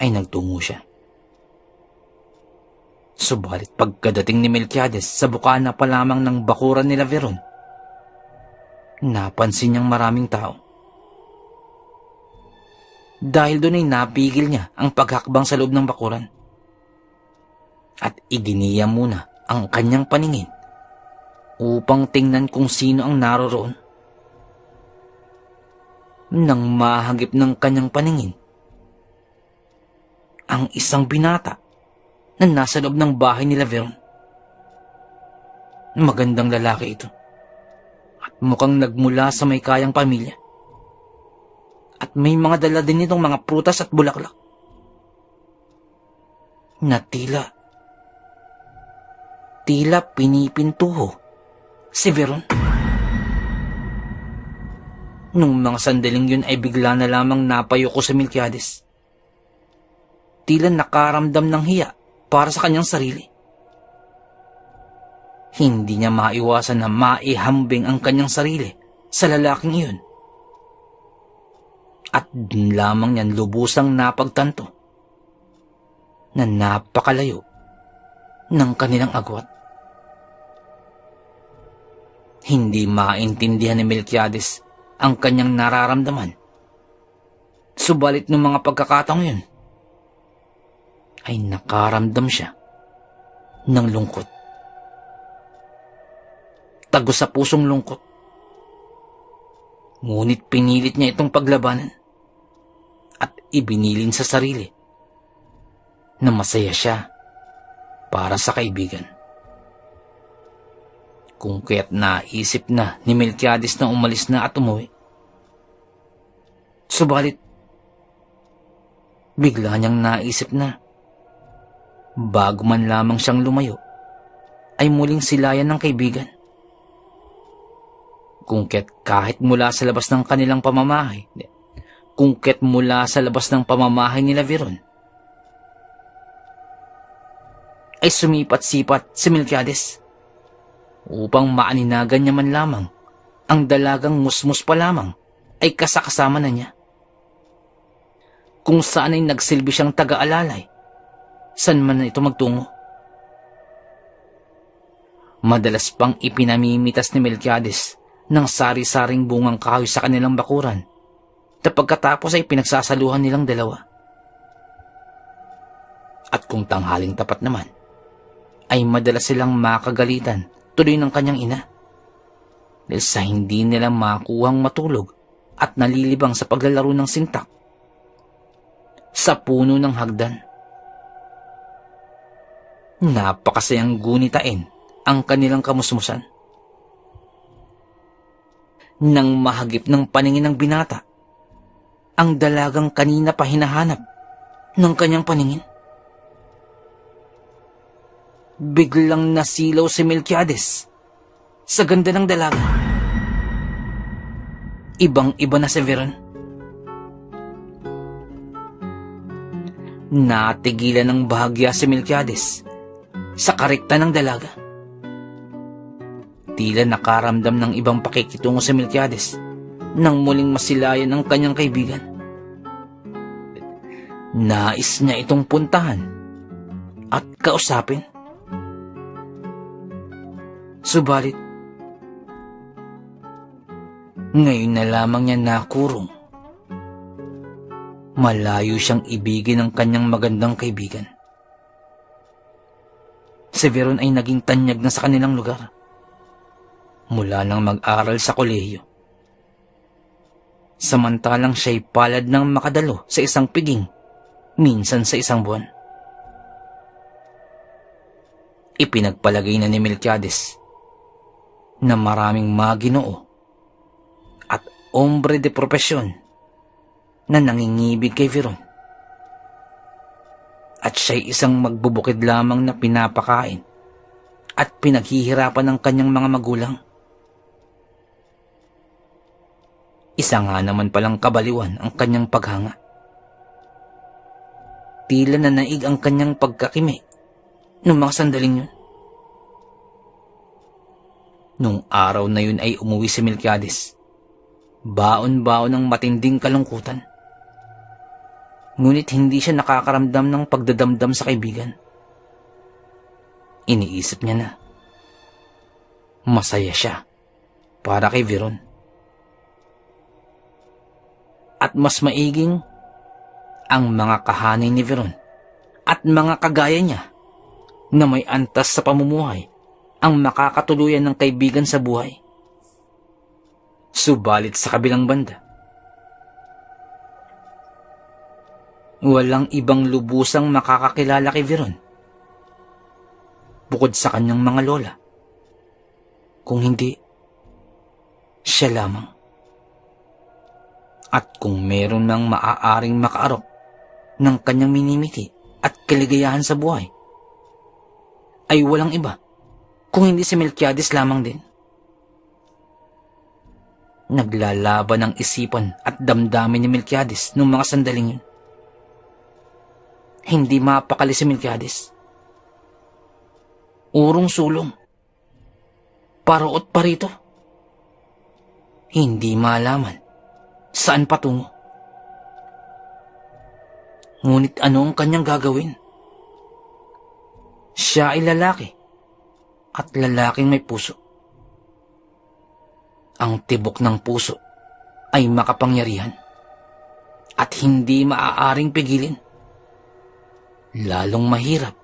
ay nagtungo siya. Subalit pagkadating ni Melquiades sa bukana pa lamang ng bakuran nila Veron, napansin niyang maraming tao. Dahil doon ay napigil niya ang paghakbang sa loob ng bakuran at iginiya muna ang kanyang paningin upang tingnan kung sino ang naroroon. Nang mahagip ng kanyang paningin ang isang binata na nasa loob ng bahay nila Veron. Magandang lalaki ito at mukhang nagmula sa may kayang pamilya. At may mga dala din itong mga prutas at bulaklak na tila pinipintuho si Veron. Nung mga sandaling yun ay bigla na lamang napayuko si Melquiades. Tila nakaramdam ng hiya para sa kanyang sarili. Hindi niya maiwasan na maihambing ang kanyang sarili sa lalaking iyon. At dun lamang niyan lubusang napagtanto na napakalayo ng kanilang agwat. Hindi maintindihan ni Melquiades ang kanyang nararamdaman. Subalit ng mga pagkakataong yun, ay nakaramdam siya ng lungkot. Tagos sa pusong lungkot. Ngunit pinilit niya itong paglabanan at ibinilin sa sarili na masaya siya para sa kaibigan. Kung kaya't naisip na ni Melquiades na umalis na at umuwi. Subalit, bigla niyang naisip na bago man lamang siyang lumayo, ay muling silayan ng kaibigan. Kung kaya't kahit mula sa labas ng kanilang pamamahay, nila Veron, ay sumipat-sipat si Melquiades upang maaninagan niya man lamang ang dalagang musmus pa lamang ay kasakasama na niya. Kung saan ay nagsilbi siyang taga-alalay, saan man na ito magtungo. Madalas pang ipinamimitas ni Melquiades ng sari-saring bungang kahoy sa kanilang bakuran na pagkatapos ay pinagsasaluhan nilang dalawa. At kung tanghaling tapat naman, ay madalas silang makagalitan tuloy ng kanyang ina dahil sa hindi nila makuhang matulog at nalilibang sa paglalaro ng sintak sa puno ng hagdan. Napakasayang gunitain ang kanilang kamusmusan. Nang mahagip ng paningin ng binata ang dalagang kanina pa hinahanap ng kanyang paningin, biglang nasilaw si Melquiades sa ganda ng dalaga. Ibang-iba na si Veron. Natigilan ng bahagya si Melquiades sa karekta ng dalaga. Tila nakaramdam ng ibang pakikitungo si Melquiades nang muling masilayan ang kanyang kaibigan. Nais niya itong puntahan at kausapin. Subalit, ngayon na lamang niya nakurong. Malayo siyang ibigin ng kanyang magandang kaibigan. Si Veron ay naging tanyag na sa kanilang lugar mula nang mag-aral sa kolehiyo. Samantalang siya'y palad ng makadalo sa isang piging, minsan sa isang buwan. Ipinagpalagay na ni Melquiades na maraming maginoo at ombre de propesyon na nangingibig kay Veron. At siya'y isang magbubukid lamang na pinapakain at pinaghihirapan ng kanyang mga magulang. Isa nga naman palang kabaliwan ang kanyang paghanga. Tila nanaig ang kanyang pagkakimi noong mga sandaling yun. Nung araw na yun ay umuwi si Melquiades, baon-baon ng matinding kalungkutan. Ngunit hindi siya nakakaramdam ng pagdadamdam sa kaibigan. Iniisip niya na masaya siya para kay Veron. At mas maiging ang mga kahanay ni Veron at mga kagaya niya na may antas sa pamumuhay ang makakatuluyan ng kaibigan sa buhay. Subalit sa kabilang banda, walang ibang lubusang makakakilala kay Veron bukod sa kanyang mga lola, kung hindi siya lamang. At kung meron mang maaaring makaarok ng kanyang minimiti at kaligayahan sa buhay, ay walang iba kung hindi si Melquiades lamang din. Naglalaban ang isipan at damdamin ni Melquiades noong mga sandaling yun. Hindi mapakali si Melquiades. Urong sulong, paroot pa rito. Hindi malaman saan patungo. Ngunit ano ang kanyang gagawin? Siya ay lalaki at lalaking may puso. Ang tibok ng puso ay makapangyarihan at hindi maaaring pigilin. Lalong mahirap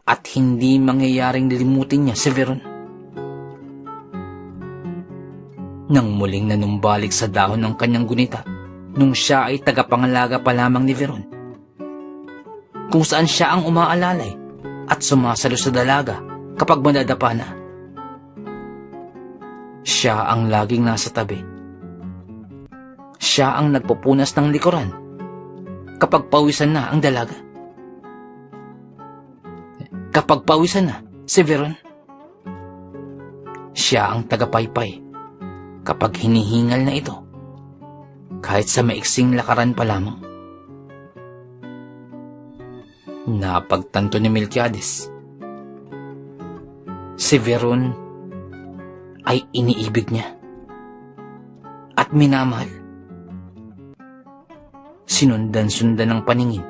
at hindi mangyayaring limutin niya si Veron. Nang muling nanumbalik sa dahon ng kanyang gunita nung siya ay tagapangalaga pa lamang ni Veron, kung saan siya ang umaalalay at sumasalo sa dalaga kapag madadapa na. Siya ang laging nasa tabi. Siya ang nagpupunas ng likuran kapag pawisan na ang dalaga. Kapag pawisan na si Veron, siya ang tagapaypay kapag hinihingal na ito, kahit sa maiksing lakaran pa lamang. Napagtanto ni Melquiades, si Veron ay iniibig niya at minamahal. Sinundan-sundan ng paningin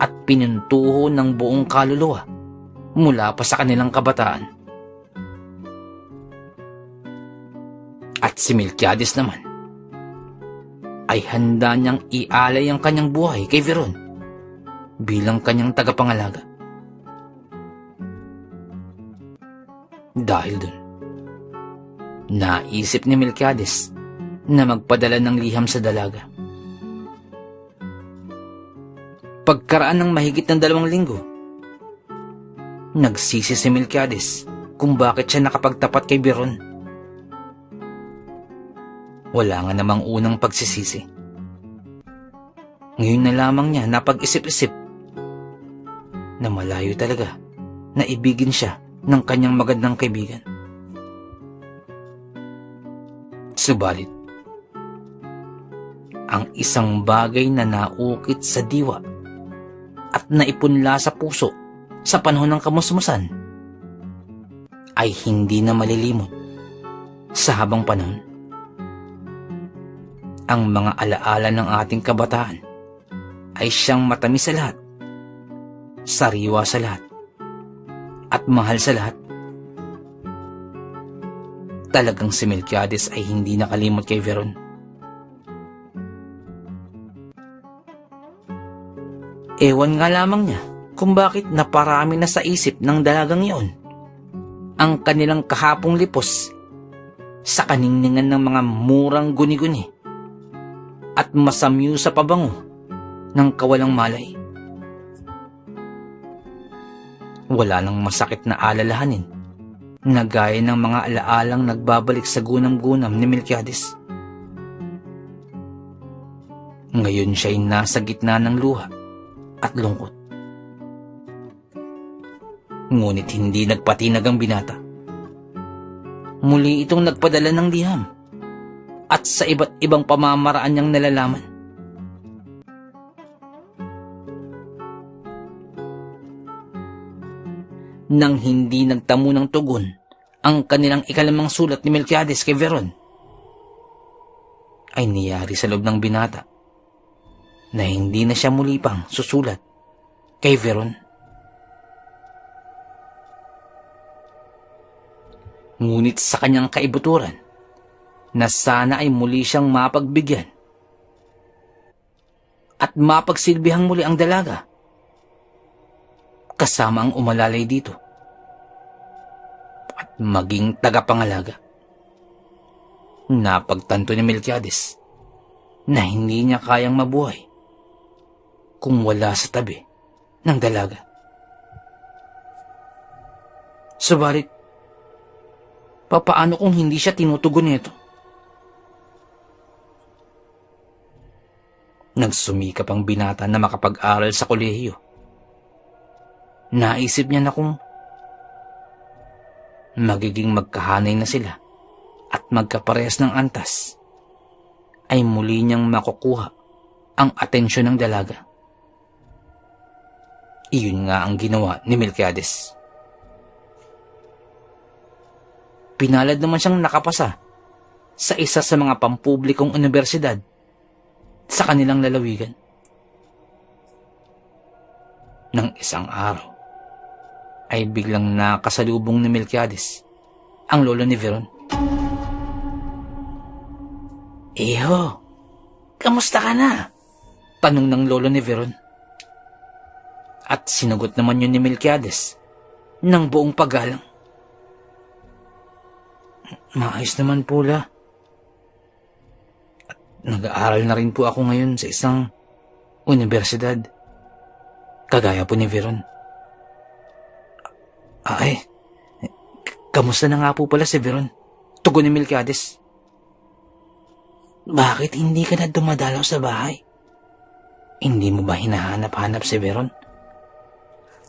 at pinuntuho ng buong kaluluwa mula pa sa kanilang kabataan. At si Melquiades naman ay handa niyang ialay ang kanyang buhay kay Veron bilang kanyang tagapangalaga. Dahil dun, naisip ni Melquiades na magpadala ng liham sa dalaga. Pagkaraan ng mahigit ng 2 linggo, nagsisi si Melquiades kung bakit siya nakapagtapat kay Veron. Wala nga namang unang pagsisisi. Ngayon na lamang niya napag-isip-isip na malayo talaga na ibigin siya ng kanyang magandang kaibigan. Subalit, ang isang bagay na naukit sa diwa at naipunla sa puso sa panahon ng kamusmusan ay hindi na malilimot sa habang panahon. Ang mga alaala ng ating kabataan ay siyang matamis sa lahat, sariwa sa lahat, at mahal sa lahat. Talagang si Melquiades ay hindi nakalimot kay Veron. Ewan nga lamang niya kung bakit naparami na sa isip ng dalagang iyon ang kanilang kahapong lipos sa kaningningan ng mga murang guni-guni at masamyu sa pabango ng kawalang malay. Wala nang masakit na alalahanin na gaya ng mga alaalang nagbabalik sa gunam-gunam ni Melquiades. Ngayon siya'y nasa gitna ng luha at lungkot. Ngunit hindi nagpatinag ang binata. Muli itong nagpadala ng liham at sa iba't ibang pamamaraan niyang nalalaman. Nang hindi nagtamo ng tugon ang kanilang ikalimang sulat ni Melquiades kay Veron, ay niyari sa loob ng binata na hindi na siya muli pang susulat kay Veron. Ngunit sa kanyang kaibuturan na sana ay muli siyang mapagbigyan at mapagsilbihang muli ang dalaga kasama ang umalalay dito at maging tagapangalaga. Napagtanto ni Melquiades na hindi niya kayang mabuhay kung wala sa tabi ng dalaga. Subalit, papaano kung hindi siya tinutugon nito? Nagsumikap ang binata na makapag-aral sa kolehiyo. Naisip niya na kung magiging magkahanay na sila at magkaparehas ng antas, ay muli niyang makukuha ang atensyon ng dalaga. Iyon nga ang ginawa ni Melquiades. Pinalad naman siyang nakapasa sa isa sa mga pampublikong universidad sa kanilang lalawigan. Nang isang araw, ay biglang nakasalubong ni Melquiades ang lolo ni Veron. "Iho, kamusta ka na?" tanong ng lolo ni Veron. At sinagot naman yun ni Melquiades ng buong paggalang. "Maayos naman po, la. At nag-aaral na rin po ako ngayon sa isang universidad, kagaya po ni Veron." "Ay, kamusta na nga po pala si Veron?" tugon ni Melquiades. "Bakit hindi ka na dumadalaw sa bahay? Hindi mo ba hinahanap-hanap si Veron?"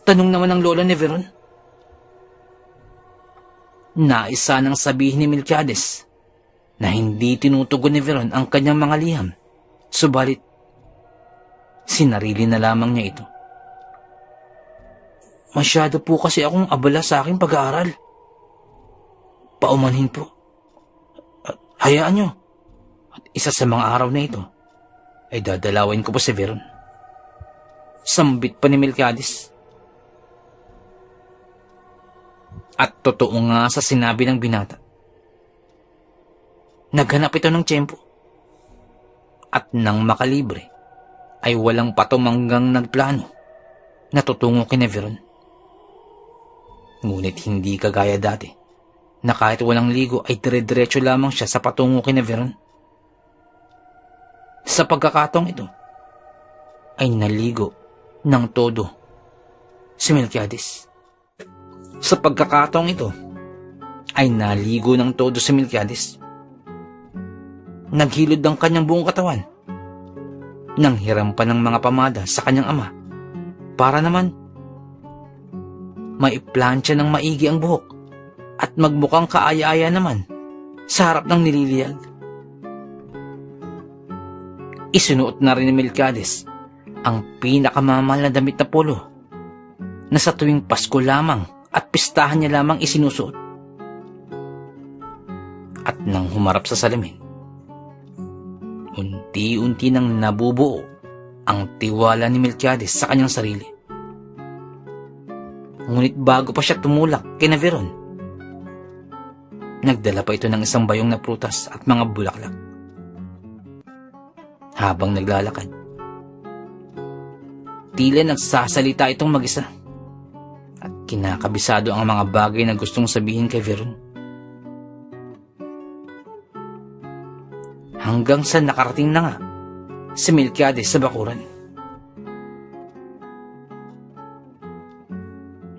tanong naman ng lola ni Veron. Nais sanang sabihin ni Melquiades na hindi tinutugon ni Veron ang kanyang mga liham, subalit sinarili na lamang niya ito. "Masyado po kasi akong abala sa aking pag-aaral. Paumanhin po. Hayaan niyo. At isa sa mga araw na ito ay dadalawin ko po si Veron." Sambit pa ni Melquiades. At totoo nga sa sinabi ng binata. Naghanap ito ng tiyempo. At nang makalibre, ay walang patumanggang nagplano na tutungo kina Veron. Ngunit hindi kagaya dati, na kahit walang ligo ay dire-diretso lamang siya sa patungo kina Veron. Sa pagkakataong ito, ay naligo ng todo si Melquiades. Sa pagkakataong ito, ay naligo ng todo si Melquiades. Naghilod ang kanyang buong katawan. Nang hiram pa ng mga pamada sa kanyang ama, para naman maiplansya ng maigi ang buhok at magmukhang kaaya-aya naman sa harap ng nililiyag. Isunuot na rin ni Melquiades ang pinakamamahal na damit na polo na sa tuwing Pasko lamang at pistahan niya lamang isinusuot. At nang humarap sa salamin, unti-unti nang nabubuo ang tiwala ni Melquiades sa kanyang sarili. Ngunit bago pa siya tumulak kina Veron, nagdala pa ito ng isang bayong na prutas at mga bulaklak. Habang naglalakad, tila nagsasalita itong mag-isa at kinakabisado ang mga bagay na gustong sabihin kay Veron. Hanggang sa nakarating na nga si Melquiades sa bakuran.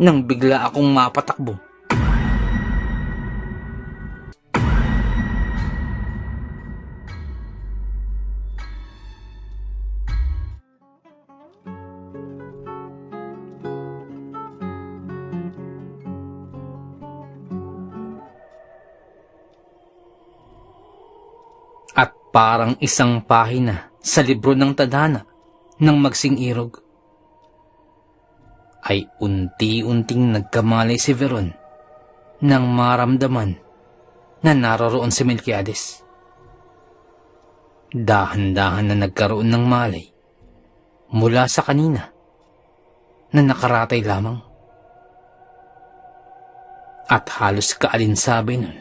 Nang bigla akong mapatakbo, at parang isang pahina sa libro ng tadhana ng Magsing Irog, ay unti-unting nagkamalay si Veron nang maramdaman na naroroon si Melquiades. Dahan-dahan na nagkaroon ng malay mula sa kanina na nakaratay lamang. At halos kaalinsabi nun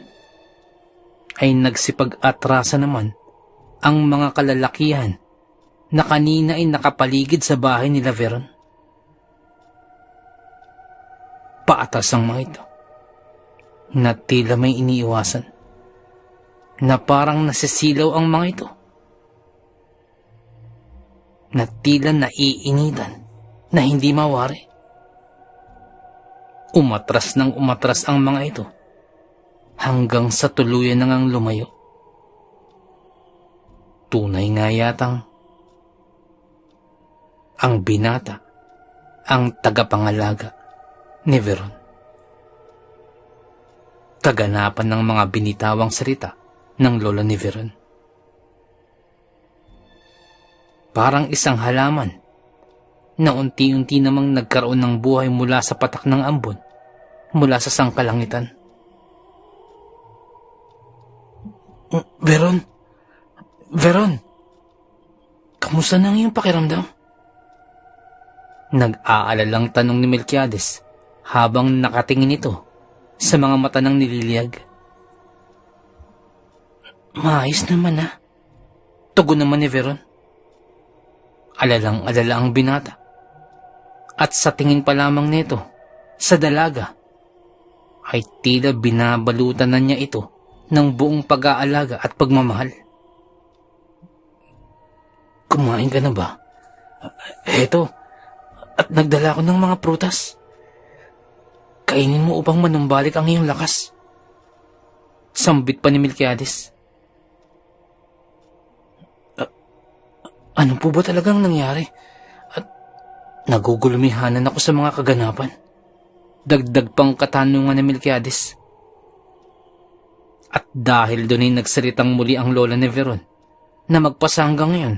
ay nagsipag-atrasa naman ang mga kalalakihan na kanina ay nakapaligid sa bahay nila Veron. Paatas ang mga ito na tila may iniiwasan, na parang nasisilaw ang mga ito, na tila naiinitan na hindi mawari. Umatras ng umatras ang mga ito hanggang sa tuluyan na ngang lumayo. Tunay nga yatang ang binata ang tagapangalaga ni Veron. Kaganapan ng mga binitawang salita ng lola ni Veron. Parang isang halaman na unti-unti namang nagkaroon ng buhay mula sa patak ng ambon, mula sa sangkalangitan. Veron, kamusta na ang iyong pakiramdam? Nag-aalalang tanong ni Melquiades habang nakatingin ito sa mga mata ng nililiyag. Maayos naman na, tugon naman ni Veron. Alalang-alala ang binata. At sa tingin pa lamang nito sa dalaga ay tila binabalutan na niya ito ng buong pag-aalaga at pagmamahal. Kumain ka na ba? Eto, at nagdala ko ng mga prutas. Kainin mo upang manumbalik ang iyong lakas. Sambit pa ni Melquiades. Ano po ba talagang nangyari? At nagugulumihanan ako sa mga kaganapan. Dagdag pang katanungan ni Melquiades. At dahil doon ay nagsaritang muli ang lola ni Veron na magpasa hanggang ngayon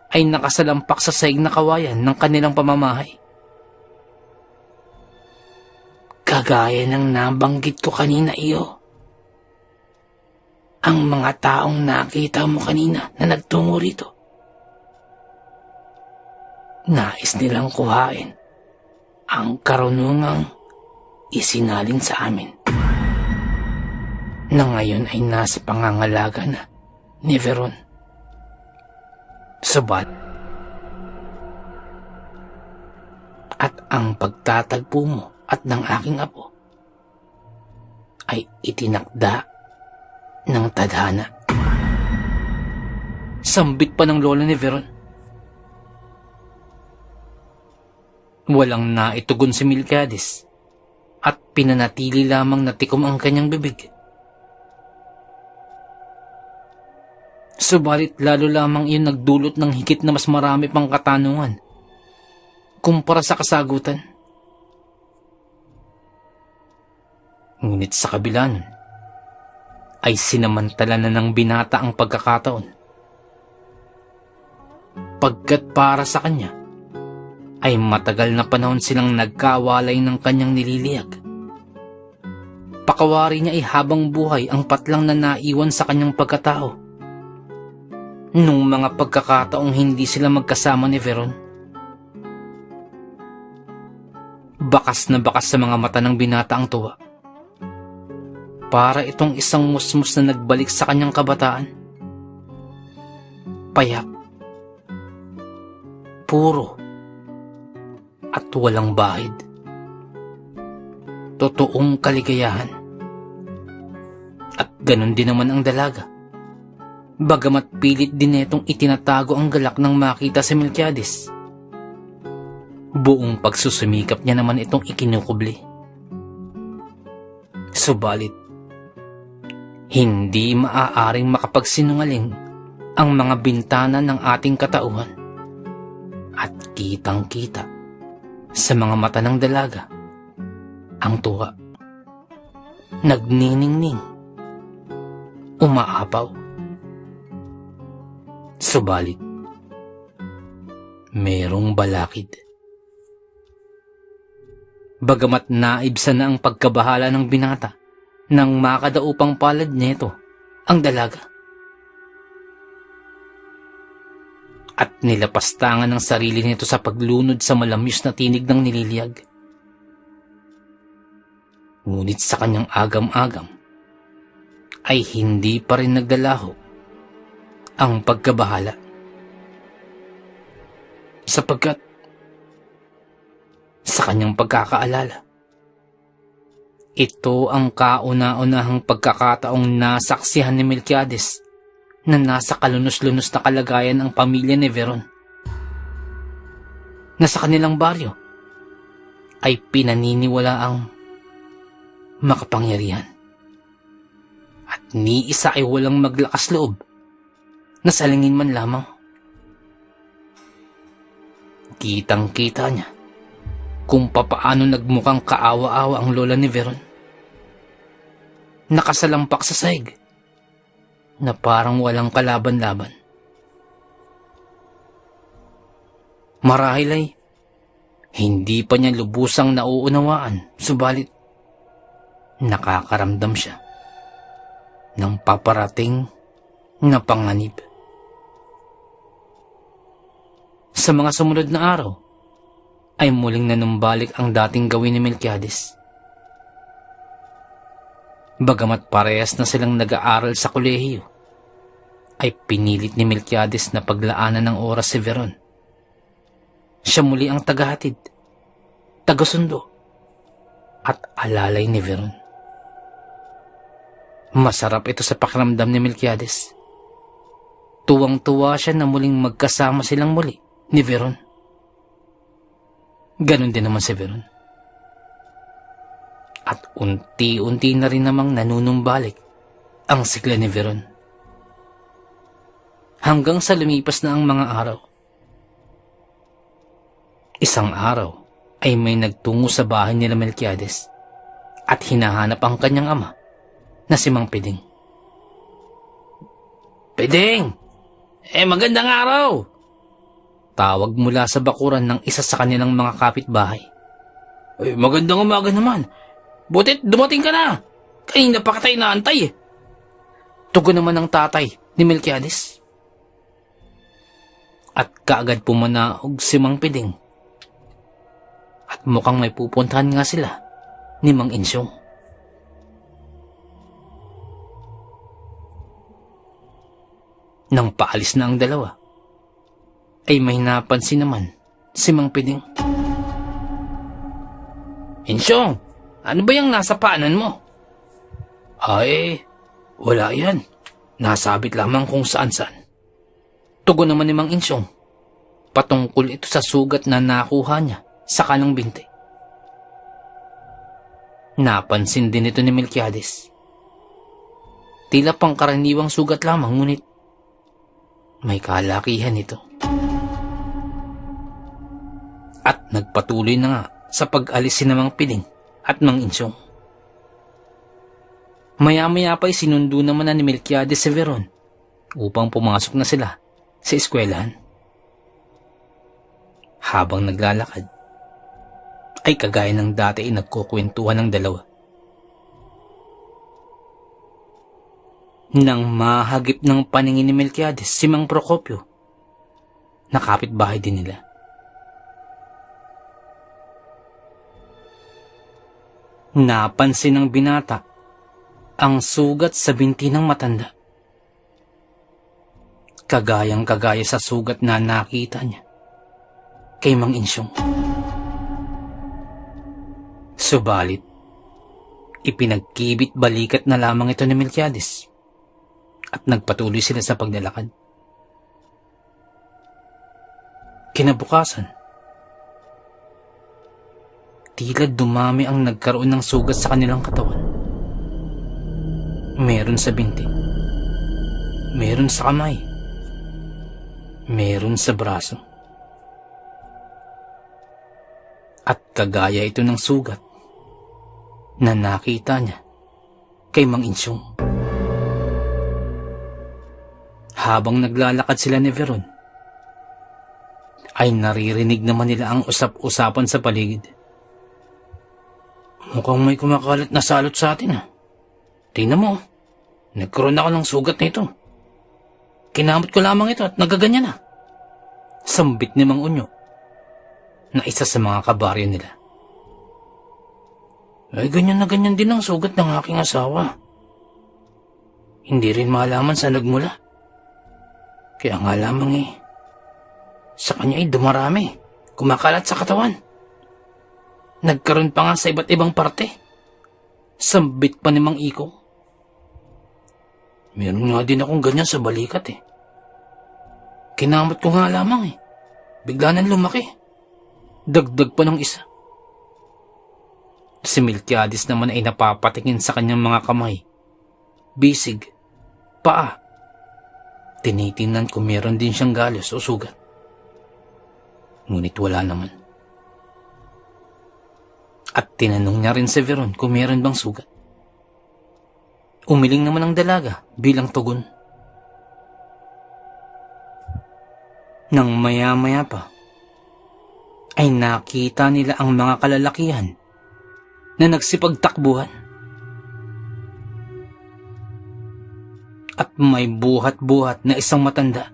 ay nakasalampak sa saig na kawayan ng kanilang pamamahay. Kagaya ng nabanggit ko kanina iyo, ang mga taong nakita mo kanina na nagtungo rito, nais nilang kuhain ang karunungang isinalin sa amin na ngayon ay nasa pangangalaga na ni Veron. Subat at ang pagtatagpo mo at ng aking apo ay itinakda ng tadhana. Sambit pa ng lola ni Veron. Walang naitugon si Melquiades at pinanatili lamang na tikom ang kanyang bibig. Subalit lalo lamang iyon nagdulot ng higit na mas marami pang katanungan kumpara sa kasagutan. Ngunit sa kabila nun, ay sinamantala na ng binata ang pagkakataon. Pagkat para sa kanya, ay matagal na panahon silang nagkawalay ng kanyang nililiyag. Pakawari niya ay habang buhay ang patlang na naiwan sa kanyang pagkatao. Nung mga pagkakataong hindi sila magkasama ni Veron. Bakas na bakas sa mga mata ng binata ang tuwa. Para itong isang musmus na nagbalik sa kanyang kabataan. Payak, puro, at walang bahid. Totoong kaligayahan. At ganun din naman ang dalaga. Bagamat pilit din netong itinatago ang galak nang makita si Melquiades. Buong pagsusumikap niya naman itong ikinukubli. Subalit, hindi maaaring makapagsinungaling ang mga bintana ng ating katauhan. At kitang-kita sa mga mata ng dalaga ang tuwa. Nagniningning, umaapaw. Subalit, merong balakid. Bagamat naibsan na ang pagkabahala ng binata nang makadaupang palad nito ang dalaga. At nilapastangan ng sarili nito sa paglunod sa malamyos na tinig ng nililiyag. Ngunit sa kanyang agam-agam ay hindi pa rin nagdalaho ang pagkabahala. Sapagkat sa kanyang pagkakaalala, ito ang kauna-unahang pagkakataong nasaksihan ni Melquiades na nasa kalunos-lunos na kalagayan ang pamilya ni Veron, na sa kanilang baryo ay pinaniniwala ang makapangyarihan at ni isa ay walang maglakas loob na salingin man lamang. Kitang-kita niya kung papaano nagmukhang kaawa-awa ang lola ni Veron. Nakasalampak sa sahig na parang walang kalaban-laban. Marahil ay hindi pa niya lubusang nauunawaan, subalit nakakaramdam siya ng paparating na panganib. Sa mga sumunod na araw, ay muling nanumbalik ang dating gawin ni Melquiades. Bagamat parehas na silang nag-aaral sa kolehiyo, ay pinilit ni Melquiades na paglaanan ng oras si Veron. Siya muli ang tagahatid, tagasundo, at alalay ni Veron. Masarap ito sa pakiramdam ni Melquiades. Tuwang-tuwa siya na muling magkasama silang muli ni Veron. Ganon din naman si Veron. At unti-unti na rin namang nanunumbalik ang sigla ni Veron. Hanggang sa lumipas na ang mga araw. Isang araw ay may nagtungo sa bahay nila Melquiades at hinahanap ang kanyang ama na si Mang Piding. "Piding! Magandang araw!" Tawag mula sa bakuran ng isa sa kanilang mga kapitbahay. "Magandang umaga naman. Butit dumating ka na. Kanina pa kita inaantay." Tugon naman ng tatay ni Melquiades. At kaagad pumanaog si Mang Piding. At mukhang may pupuntahan nga sila ni Mang Insyong. Nang paalis na ang dalawa, ay may napansin naman si Mang Piding. "Insyong, ano ba yung nasa paanan mo?" "Ay, wala yan. Nasabit lamang kung saan-saan." Tugon naman ni Mang Insyong. Patungkol ito sa sugat na nakuha niya sa kanang binti. Napansin din ito ni Melquiades. Tila pangkaraniwang sugat lamang, ngunit may kalakihan ito. At nagpatuloy na nga sa pag-alis si Mang Piding at Mang Insyong. Maya-maya pa'y sinundo naman na ni Melquiades si Veron upang pumasok na sila sa eskwelahan. Habang naglalakad, ay kagaya ng dati ay nagkukwentuhan ng dalawa. Nang mahagip ng paningin ni Melquiades si Mang Procopio, na kapitbahay din nila. Napansin ng binata ang sugat sa binti ng matanda. Kagayang-kagaya sa sugat na nakita niya kay Mang Insyong. Subalit, ipinagkibit balikat na lamang ito ni Melquiades at nagpatuloy sila sa paglalakad. Kinabukasan, tila dumami ang nagkaroon ng sugat sa kanilang katawan. Meron sa binti, meron sa kamay, meron sa braso. At kagaya ito ng sugat na nakita niya kay Mang Insyong. Habang naglalakad sila ni Veron, ay naririnig naman nila ang usap-usapan sa paligid. "Mukhang may kumakalat na salot sa atin, ah. Tingnan mo, nagkaroon ako ng sugat na ito. Kinamot ko lamang ito at nagaganyan na." Sambit ni Mang Unyo, na isa sa mga kabaryo nila. Ay, ganyan na ganyan din ang sugat ng aking asawa. Hindi rin malaman sa nagmula. Kaya nga lamang sa kanya ay dumarami, kumakalat sa katawan. Nagkaroon pa nga sa iba't ibang parte. Sambit pa ni Mang Iko. Meron nga din akong ganyan sa balikat Kinamot ko nga lamang Bigla nang lumaki. Dagdag pa ng isa. Si Miltiades naman ay napapatingin sa kanyang mga kamay. Bisig. Paa. Tinitingnan kung meron din siyang galos o sugat. Ngunit wala naman. At tinanong niya rin si Veron kung meron bang sugat. Umiling naman ang dalaga bilang tugon. Nang maya-maya pa, ay nakita nila ang mga kalalakihan na nagsipagtakbuhan. At may buhat-buhat na isang matanda.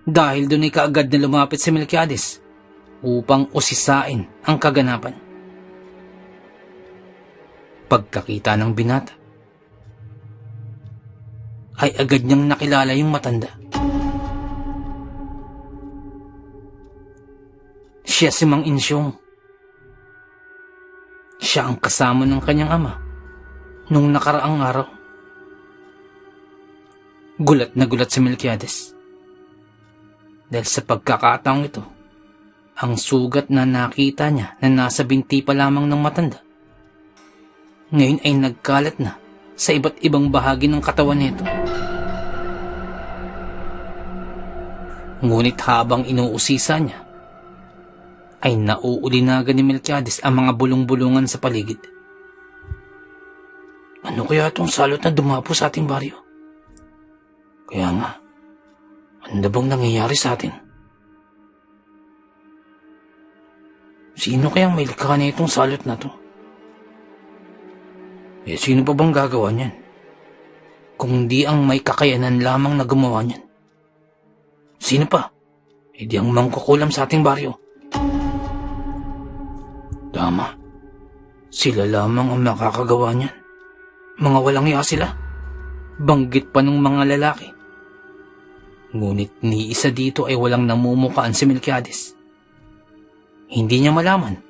Dahil doon ay kaagad na lumapit si Melquiades upang usisain ang kaganapan. Pagkakita ng binata, ay agad niyang nakilala yung matanda. Siya si Mang Insyong. Siya ang kasama ng kanyang ama nung nakaraang araw. Gulat na gulat si Melquiades. Dahil sa pagkakataong ito, ang sugat na nakita niya na nasa binti pa lamang ng matanda, ngayon ay nagkalat na sa iba't ibang bahagi ng katawan nito. Ngunit habang inuusisa niya, ay nauulinagan ni Melquiades ang mga bulong-bulungan sa paligid. Ano kaya itong salot na dumapo sa ating baryo? Kaya nga, ano bang nangyayari sa atin? Sino kayang may likha na itong salot na to? Sino pa bang gagawa niyan? Kung di ang may kakayanan lamang na gumawa niyan. Sino pa? Di ang mangkukulam sa ating baryo. Tama. Sila lamang ang makakagawa niyan. Mga walang iya sila. Banggit pa ng mga lalaki. Ngunit ni isa dito ay walang namumukaan si Melquiades. Hindi niya malaman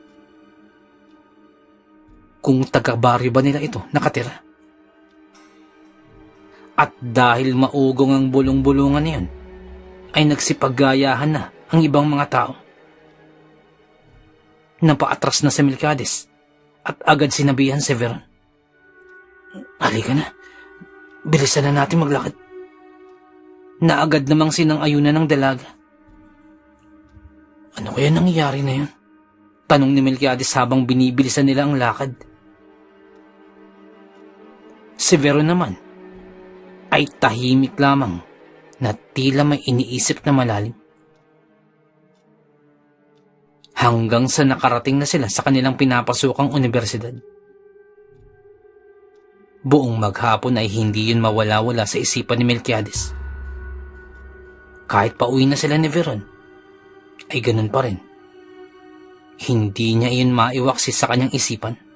kung taga-baryo ba nila ito nakatira. At dahil maugong ang bulong-bulungan niyon, ay nagsipaggayahan na ang ibang mga tao. Napaatras na si Melquiades at agad sinabihan si Veron. Halika na, bilisan na natin maglakad. Na agad namang sinang-ayunan ng dalaga. Ano kaya nangyayari na yun? Tanong ni Melquiades habang binibilisan nila ang lakad. Si Veron naman ay tahimik lamang na tila may iniisip na malalim. Hanggang sa nakarating na sila sa kanilang pinapasukang universidad. Buong maghapon ay hindi yun mawala-wala sa isipan ni Melquiades. Kahit pauwi na sila ni Veron, ay ganun pa rin. Hindi niya iyon maiwaksis sa kanyang isipan.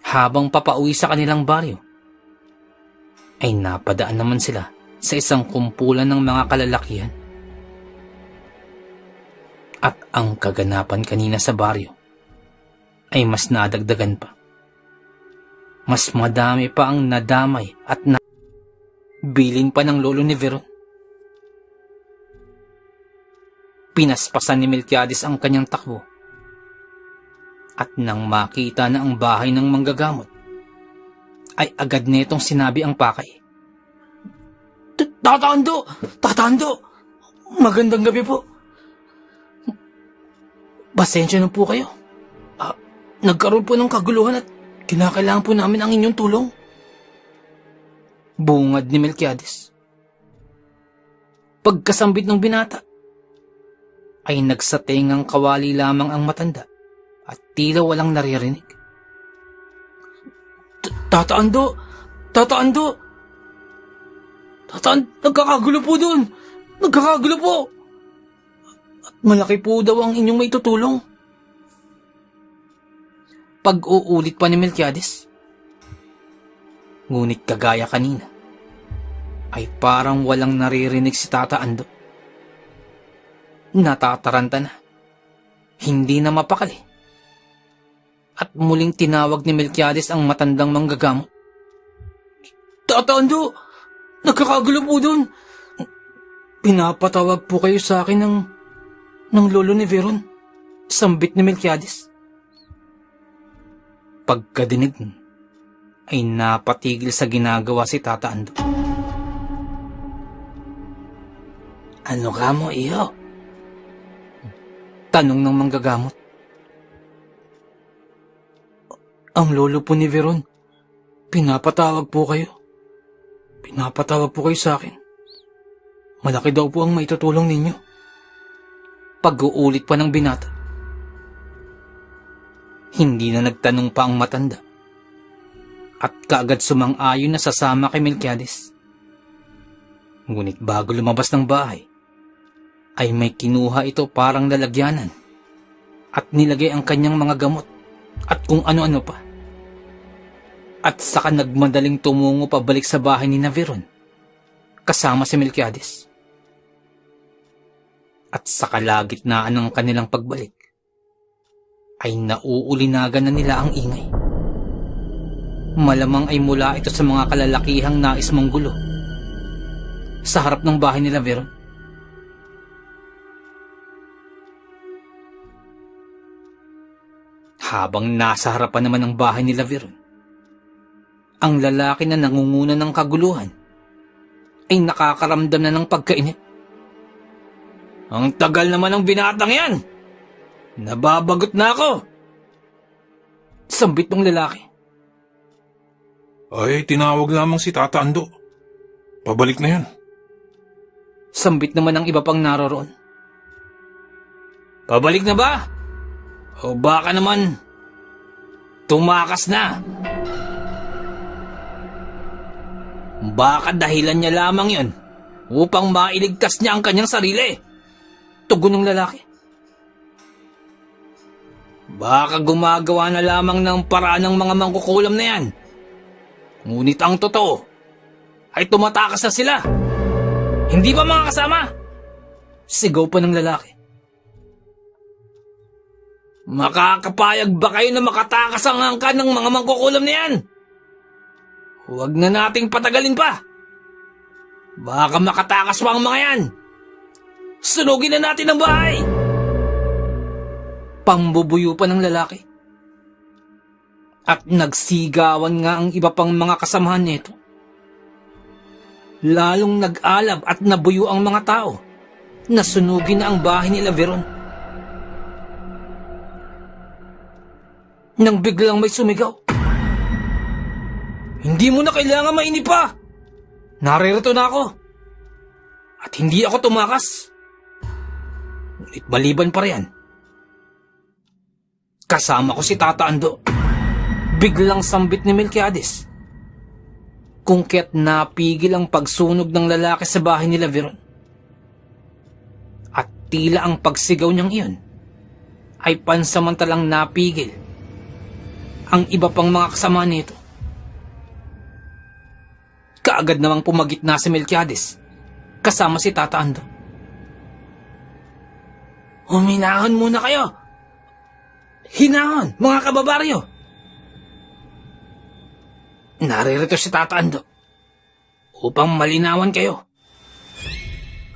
Habang papauwi sa kanilang baryo, ay napadaan naman sila sa isang kumpulan ng mga kalalakihan. At ang kaganapan kanina sa baryo ay mas nadagdagan pa. Mas madami pa ang nadamay at bilin pa ng lolo ni Veron. Pinaspasan ni Melquiades ang kanyang takbo. At nang makita na ang bahay ng manggagamot, ay agad nitong sinabi ang pakay. Tatando! Tatando! Magandang gabi po. Pasensya na po kayo. Nagkaroon po ng kaguluhan at kinakailangan po namin ang inyong tulong. Bungad ni Melquiades. Pagkasambit ng binata, ay nagsatengang kawali lamang ang matanda at tila walang naririnig. Tataando! Tataando! Nagkakagulo po doon! Nagkakagulo po! Malaki po daw ang inyong maitutulong. Pag-uulit pa ni Melquiades. Ngunit kagaya kanina, ay parang walang naririnig si Tata Ando. Natataranta na. Hindi na mapakali. At muling tinawag ni Melquiades ang matandang manggagamot. Tata Ando! Nagkakagulo po doon! Pinapatawag po kayo sa akin ng lolo ni Veron. Sambit ni Melquiades. Pagkadinig ay napatigil sa ginagawa si Tata Ando. Ano ka mo, iyo? Tanong ng manggagamot. Ang lolo po ni Veron, pinapatawag po kayo. Pinapatawag po kayo sa akin. Malaki daw po ang maitutulong ninyo. Pag-uulit pa ng binata. Hindi na nagtanong pa ang matanda. At kaagad sumang-ayon na sasama kay Melquiades. Ngunit bago lumabas ng bahay, ay may kinuha ito parang lalagyanan at nilagay ang kanyang mga gamot at kung ano-ano pa. At saka nagmadaling tumungo pabalik sa bahay ni Veron kasama si Melquiades. At sa kalagitnaan ng kanilang pagbalik, ay nauulinagan na nila ang ingay. Malamang ay mula ito sa mga kalalakihang nais manggulo sa harap ng bahay nila Veron. Habang nasa harapan naman ng bahay nila Veron, ang lalaki na nangunguna ng kaguluhan ay nakakaramdam na ng pagkainit. Ang tagal naman ng binatang yan! Nababagot na ako! Sambit ng lalaki. Ay, tinawag lamang si Tata Ando. Pabalik na yan. Sambit naman ng iba pang naroroon. Pabalik na ba? O baka naman tumakas na? Baka dahilan niya lamang yon upang mailigtas niya ang kanyang sarili. Tugon ng lalaki. Baka gumagawa na lamang ng paraan ng mga mangkukulam na yan. Ngunit ang totoo ay tumatakas na sila. Hindi ba mga kasama? Sigaw pa ng lalaki. Makakapayag ba kayo na makatakas ang angkan ng mga mangkukulam na yan? Huwag na nating patagalin pa. Baka makatakas pa ang mga yan. Sunugin na natin ang bahay. Pambubuyo pa ng lalaki. At nagsigawan nga ang iba pang mga kasamahan nito. Lalong nag-alab at nabuyo ang mga tao na sunugin na ang bahay nila Veron. Nang biglang may sumigaw. Hindi mo na kailangan mainip pa. Naririto na ako. At hindi ako tumakas. Ngunit maliban pa riyan, kasama ko si Tata Ando. Biglang sambit ni Melquiades. Kung kaya't napigil ang pagsunog ng lalaki sa bahay nila Veron. At tila ang pagsigaw niyang iyon ay pansamantalang napigil ang iba pang mga kasama nito. Kaagad namang pumagitna si Melquiades kasama si Tata Ando. Huminahon muna kayo! Hinahon, mga kababaryo! Naririto si Tata Ando upang malinawan kayo.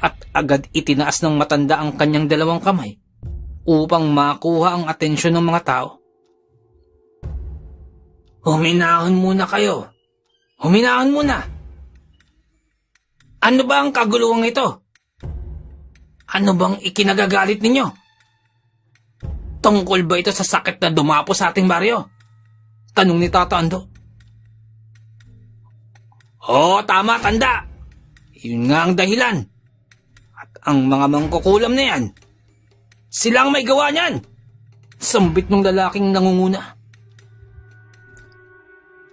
At agad itinaas ng matanda ang kanyang dalawang kamay upang makuha ang atensyon ng mga tao. Huminahon muna kayo. Huminahon muna. Ano ba ang kaguluhang ito? Ano bang ikinagagalit ninyo? Tungkol ba ito sa sakit na dumapo sa ating baryo? Tanong ni Tata Ando. Oo, tama, tanda. Yun nga ang dahilan. At ang mga mangkukulam na yan, silang may gawa niyan. Sambit ng lalaking nangunguna.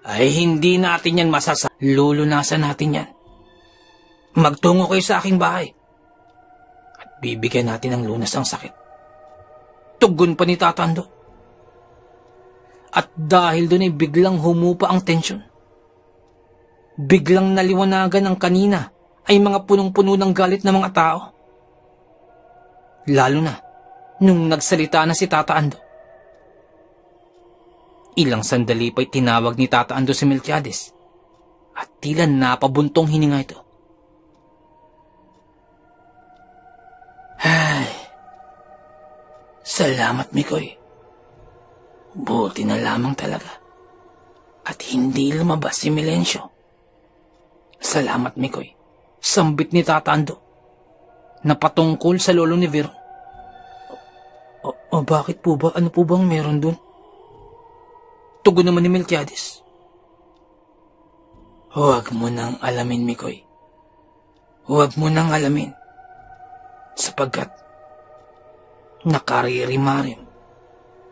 Ay hindi natin yan lulunasan natin yan. Magtungo kayo sa aking bahay. At bibigyan natin ng lunas ang sakit. Tugon pa ni Tata Ando. At dahil doon ay biglang humupa ang tensyon. Biglang naliwanagan ang kanina ay mga punong-puno ng galit ng mga tao. Lalo na nung nagsalita na si Tata Ando. Ilang sandali pa'y tinawag ni Tata Ando si Melquiades at tila napabuntong hininga ito. Ay, salamat Mikoy. Buti na lamang talaga at hindi lumabas si Melencio. Salamat Mikoy, sambit ni Tata Ando na patungkol sa lolo ni Veron. Bakit po ba? Ano po bang meron dun? Tugon naman ni Melquiades. Huwag mo nang alamin, Mikoy. Huwag mo nang alamin. Sapagkat nakaririmarim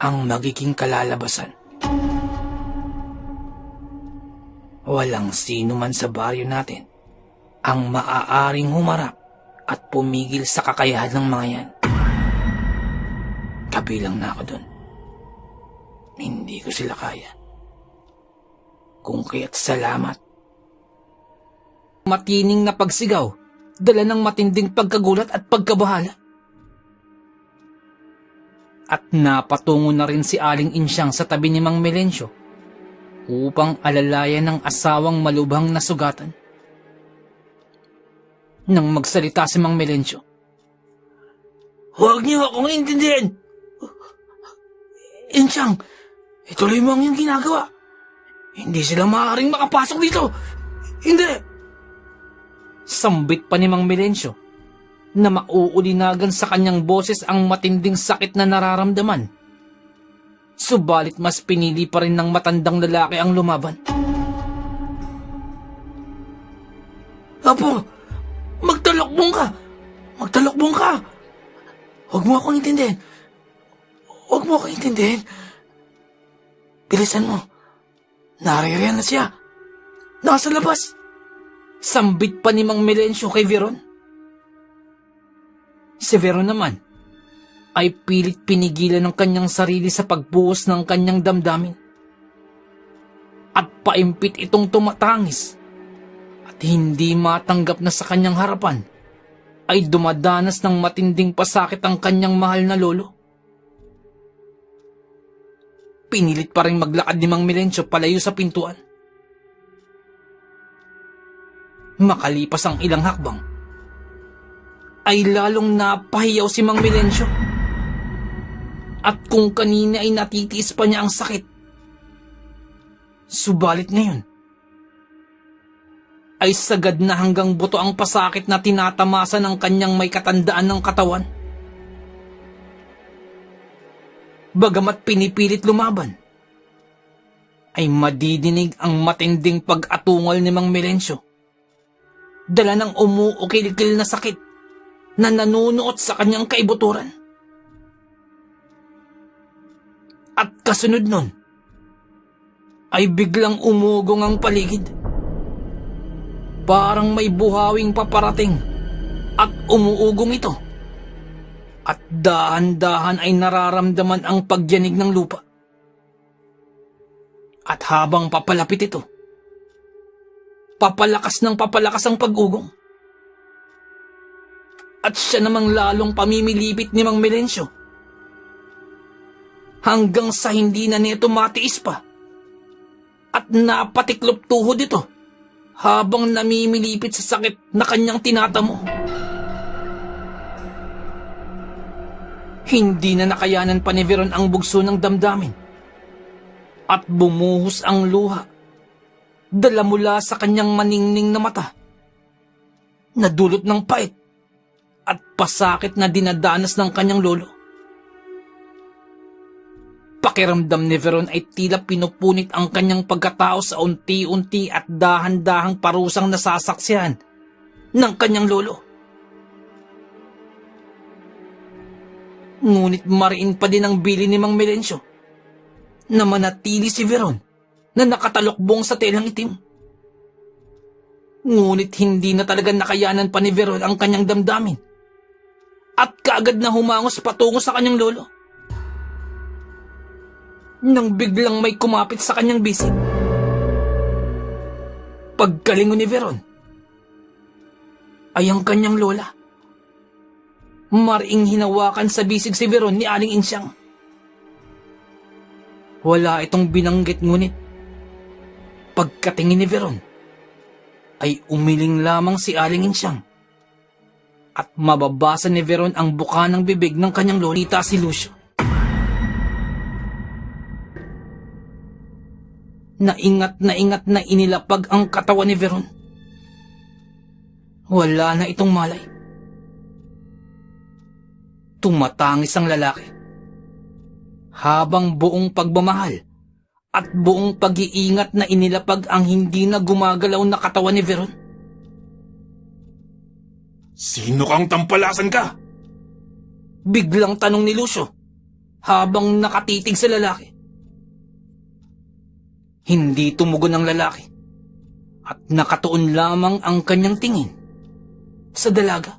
ang magiging kalalabasan. Walang sino man sa baryo natin ang maaaring humarap at pumigil sa kakayahan ng mga yan. Kabilang na ako dun. Hindi ko sila kaya. Kung kaya't salamat. Matining na pagsigaw, dala ng matinding pagkagulat at pagkabahala. At napatungo na rin si Aling Insyang sa tabi ni Mang Melencio upang alalayan ng asawang malubhang nasugatan. Nang magsalita si Mang Melencio, "Huwag niyo akong intindihin! Insyang, ituloy mo ang iyong ginagawa. Hindi sila maaaring makapasok dito. Hindi!" Sambit pa ni Mang Melencio na mauulinagan sa kanyang boses ang matinding sakit na nararamdaman. Subalit mas pinili pa rin ng matandang lalaki ang lumaban. "Apo, magtalokbong ka! Magtalokbong ka! Huwag mo akong intindihin! Huwag mo akong intindihin! Bilisan mo! Naririyan na siya! Nasa labas!" Sambit pa ni Mang Melencio kay Veron. Si Veron naman ay pilit pinigilan ng kanyang sarili sa pagbuhos ng kanyang damdamin. At paimpit itong tumatangis at hindi matanggap na sa kanyang harapan ay dumadanas ng matinding pasakit ang kanyang mahal na lolo. Pinilit pa rin maglakad ni Mang Melencio palayo sa pintuan. Makalipas ang ilang hakbang, ay lalong napahiyaw si Mang Melencio. At kung kanina ay natitiis pa niya ang sakit, subalit ngayon, ay sagad na hanggang buto ang pasakit na tinatamasa ng kanyang may katandaan ng katawan. Bagamat pinipilit lumaban, ay madidinig ang matinding pag-atungal ni Mang Melencio. Dala ng umuukil-kil na sakit na nanunuot sa kanyang kaibuturan. At kasunod nun, ay biglang umugong ang paligid. Parang may buhawing paparating at umuugong ito. At dahan-dahan ay nararamdaman ang pagyanig ng lupa. At habang papalapit ito, papalakas ng papalakas ang pag-ugong. At siya namang lalong pamimilipit ni Mang Melencio. Hanggang sa hindi na nito matiis pa. At napatiklop tuhod ito habang namimilipit sa sakit na kanyang tinatamo. Hindi na nakayanan pa ni Veron ang bugso ng damdamin. At bumuhos ang luha. Dala mula sa kanyang maningning na mata, nadulot ng pait at pasakit na dinadanas ng kanyang lolo. Pakiramdam ni Veron ay tila pinupunit ang kanyang pagkatao sa unti-unti at dahan-dahang parusang nasasaksihan ng kanyang lolo. Ngunit mariin pa din ang bili ni Mang Melencio na manatili si Veron na nakatalokbong sa telang itim. Ngunit hindi na talaga nakayanan pa ni Veron ang kanyang damdamin. at kaagad na humangos patungo sa kanyang lolo. Nang biglang may kumapit sa kanyang bisig. Pagkalingon ni Veron ay ang kanyang lola. Maring hinawakan sa bisig si Veron ni Aling Insyang. Wala itong binanggit, ngunit pagkatingin ni Veron ay umiling lamang si Aling Insyang at mababasa ni Veron ang buka ng bibig ng kanyang lolita si Lucio. Naingat na inilapag ang katawan ni Veron. Wala na itong malay. Tumatangis ang lalaki. Habang buong pagmamahal at buong pag-iingat na inilapag ang hindi na gumagalaw na katawan ni Veron. Sino kang tampalasan ka? Biglang tanong ni Lucio habang nakatitig sa lalaki. Hindi tumugon ang lalaki at nakatuon lamang ang kanyang tingin sa dalaga.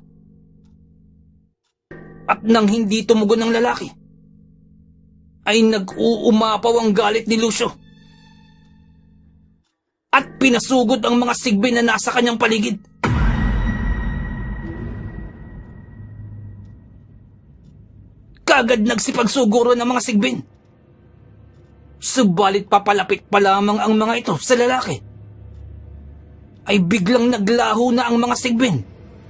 At nang hindi tumugon ang lalaki, ay nag-uumapaw ang galit ni Lucio at pinasugod ang mga sigbin na nasa kanyang paligid. Kagad nagsipagsuguro ng mga sigbin. Subalit papalapit pa lamang ang mga ito sa lalaki, ay biglang naglaho na ang mga sigbin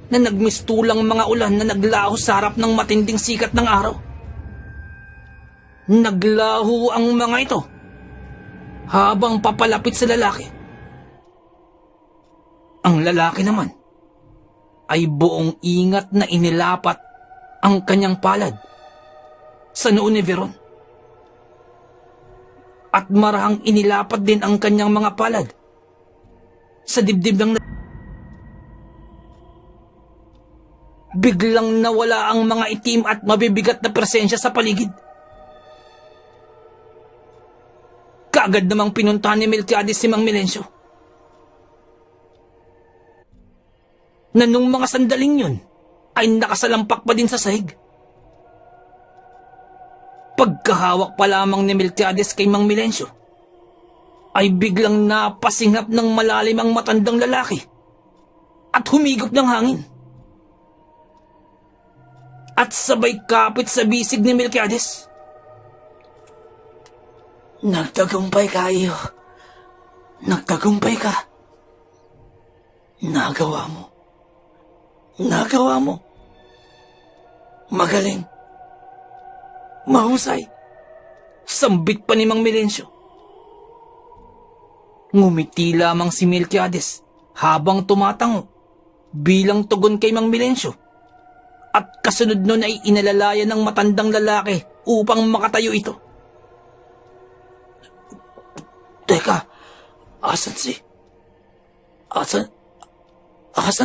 na nagmistulang mga ulan na naglaho sa harap ng matinding sikat ng araw. Naglaho ang mga ito habang papalapit sa lalaki. Ang lalaki naman ay buong ingat na inilapat ang kanyang palad sa noo ni Veron. At marahang inilapat din ang kanyang mga palad sa dibdib ng Biglang nawala ang mga itim at mabibigat na presensya sa paligid. Kaagad namang pinuntahan ni Melquiades si Mang Melencio. Na nung mga sandaling yun ay nakasalampak pa din sa sahig. Pagkahawak pa lamang ni Melquiades kay Mang Melencio, ay biglang napasingap ng malalim ang matandang lalaki at humigop ng hangin. At sabay kapit sa bisig ni Melquiades. Nagtagumpay kayo. Nagtagumpay ka. Nagawa mo. Nagawa mo. Magaling. Mahusay. Sambit pa ni Mang Melencio. Ngumiti lamang si Melquiades habang tumatango bilang tugon kay Mang Melencio. At kasunod nun ay inalalaya ng matandang lalaki upang makatayo ito. Teka, asan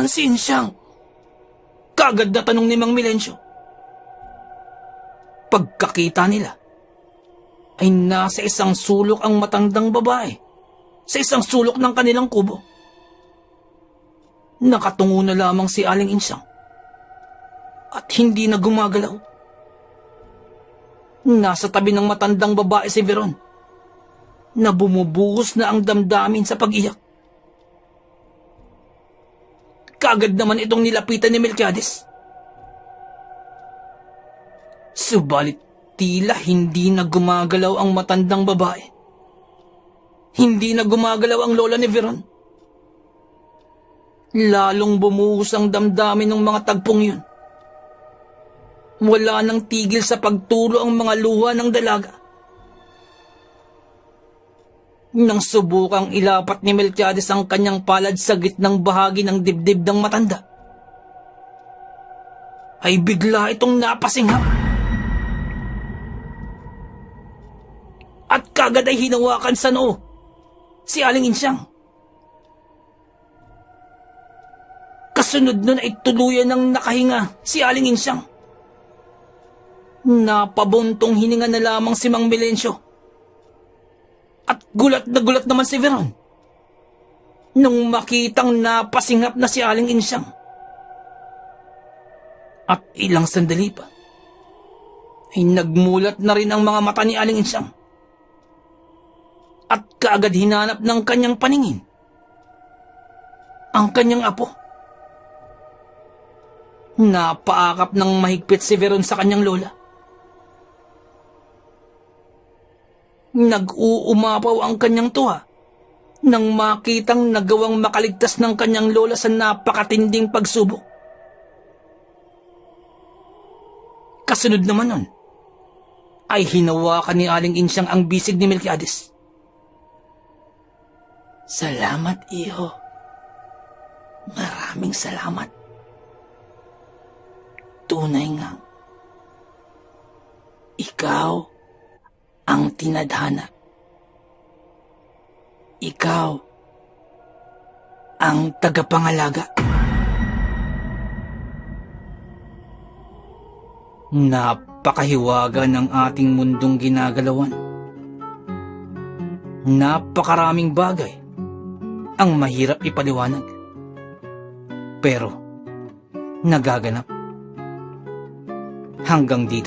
si Insyang? Kagad na tanong ni Mang Melencio. Pagkakita nila, ay nasa isang sulok ang matandang babae, sa isang sulok ng kanilang kubo. Nakatungo na lamang si Aling Insyang, at hindi na gumagalaw. Nasa tabi ng matandang babae si Veron, na bumubuhos na ang damdamin sa pag-iyak. Kaagad naman itong nilapitan ni Melquiades. Subalit tila hindi na gumagalaw ang matandang babae. Hindi na gumagalaw ang lola ni Veron. Lalong bumuhos ang damdamin ng mga tagpong yun. Wala nang tigil sa pagtulo ang mga luha ng dalaga. Nang subukang ilapat ni Melquiades ang kanyang palad sa gitnang bahagi ng dibdib ng matanda, ay bigla itong napasinghap. At kagad ay hinawakan sa noo si Aling Insyang. Kasunod nun ay tuluyan ng nakahinga si Aling Insyang. Napabuntong hininga na lamang si Mang Melencio. At gulat na gulat naman si Veron nung makitang napasinghap na si Aling Insyang. At ilang sandali pa, ay nagmulat na rin ang mga mata ni Aling Insyang. At kaagad hinanap ng kanyang paningin ang kanyang apo. Napaakap ng mahigpit si Veron sa kanyang lola. Nag-uumapaw ang kanyang tuwa nang makitang nagawang makaligtas ng kanyang lola sa napakatinding pagsubok. Kasunod naman nun, ay hinawakan ni Aling Insyang ang bisig ni Melquiades. Salamat, iho. Maraming salamat. Tunay nga, ikaw ang tinadhana. Ikaw ang tagapangalaga. Napakahiwaga ng ating mundong ginagalawan. Napakaraming bagay ang mahirap ipaliwanag. Pero nagaganap. Hanggang dito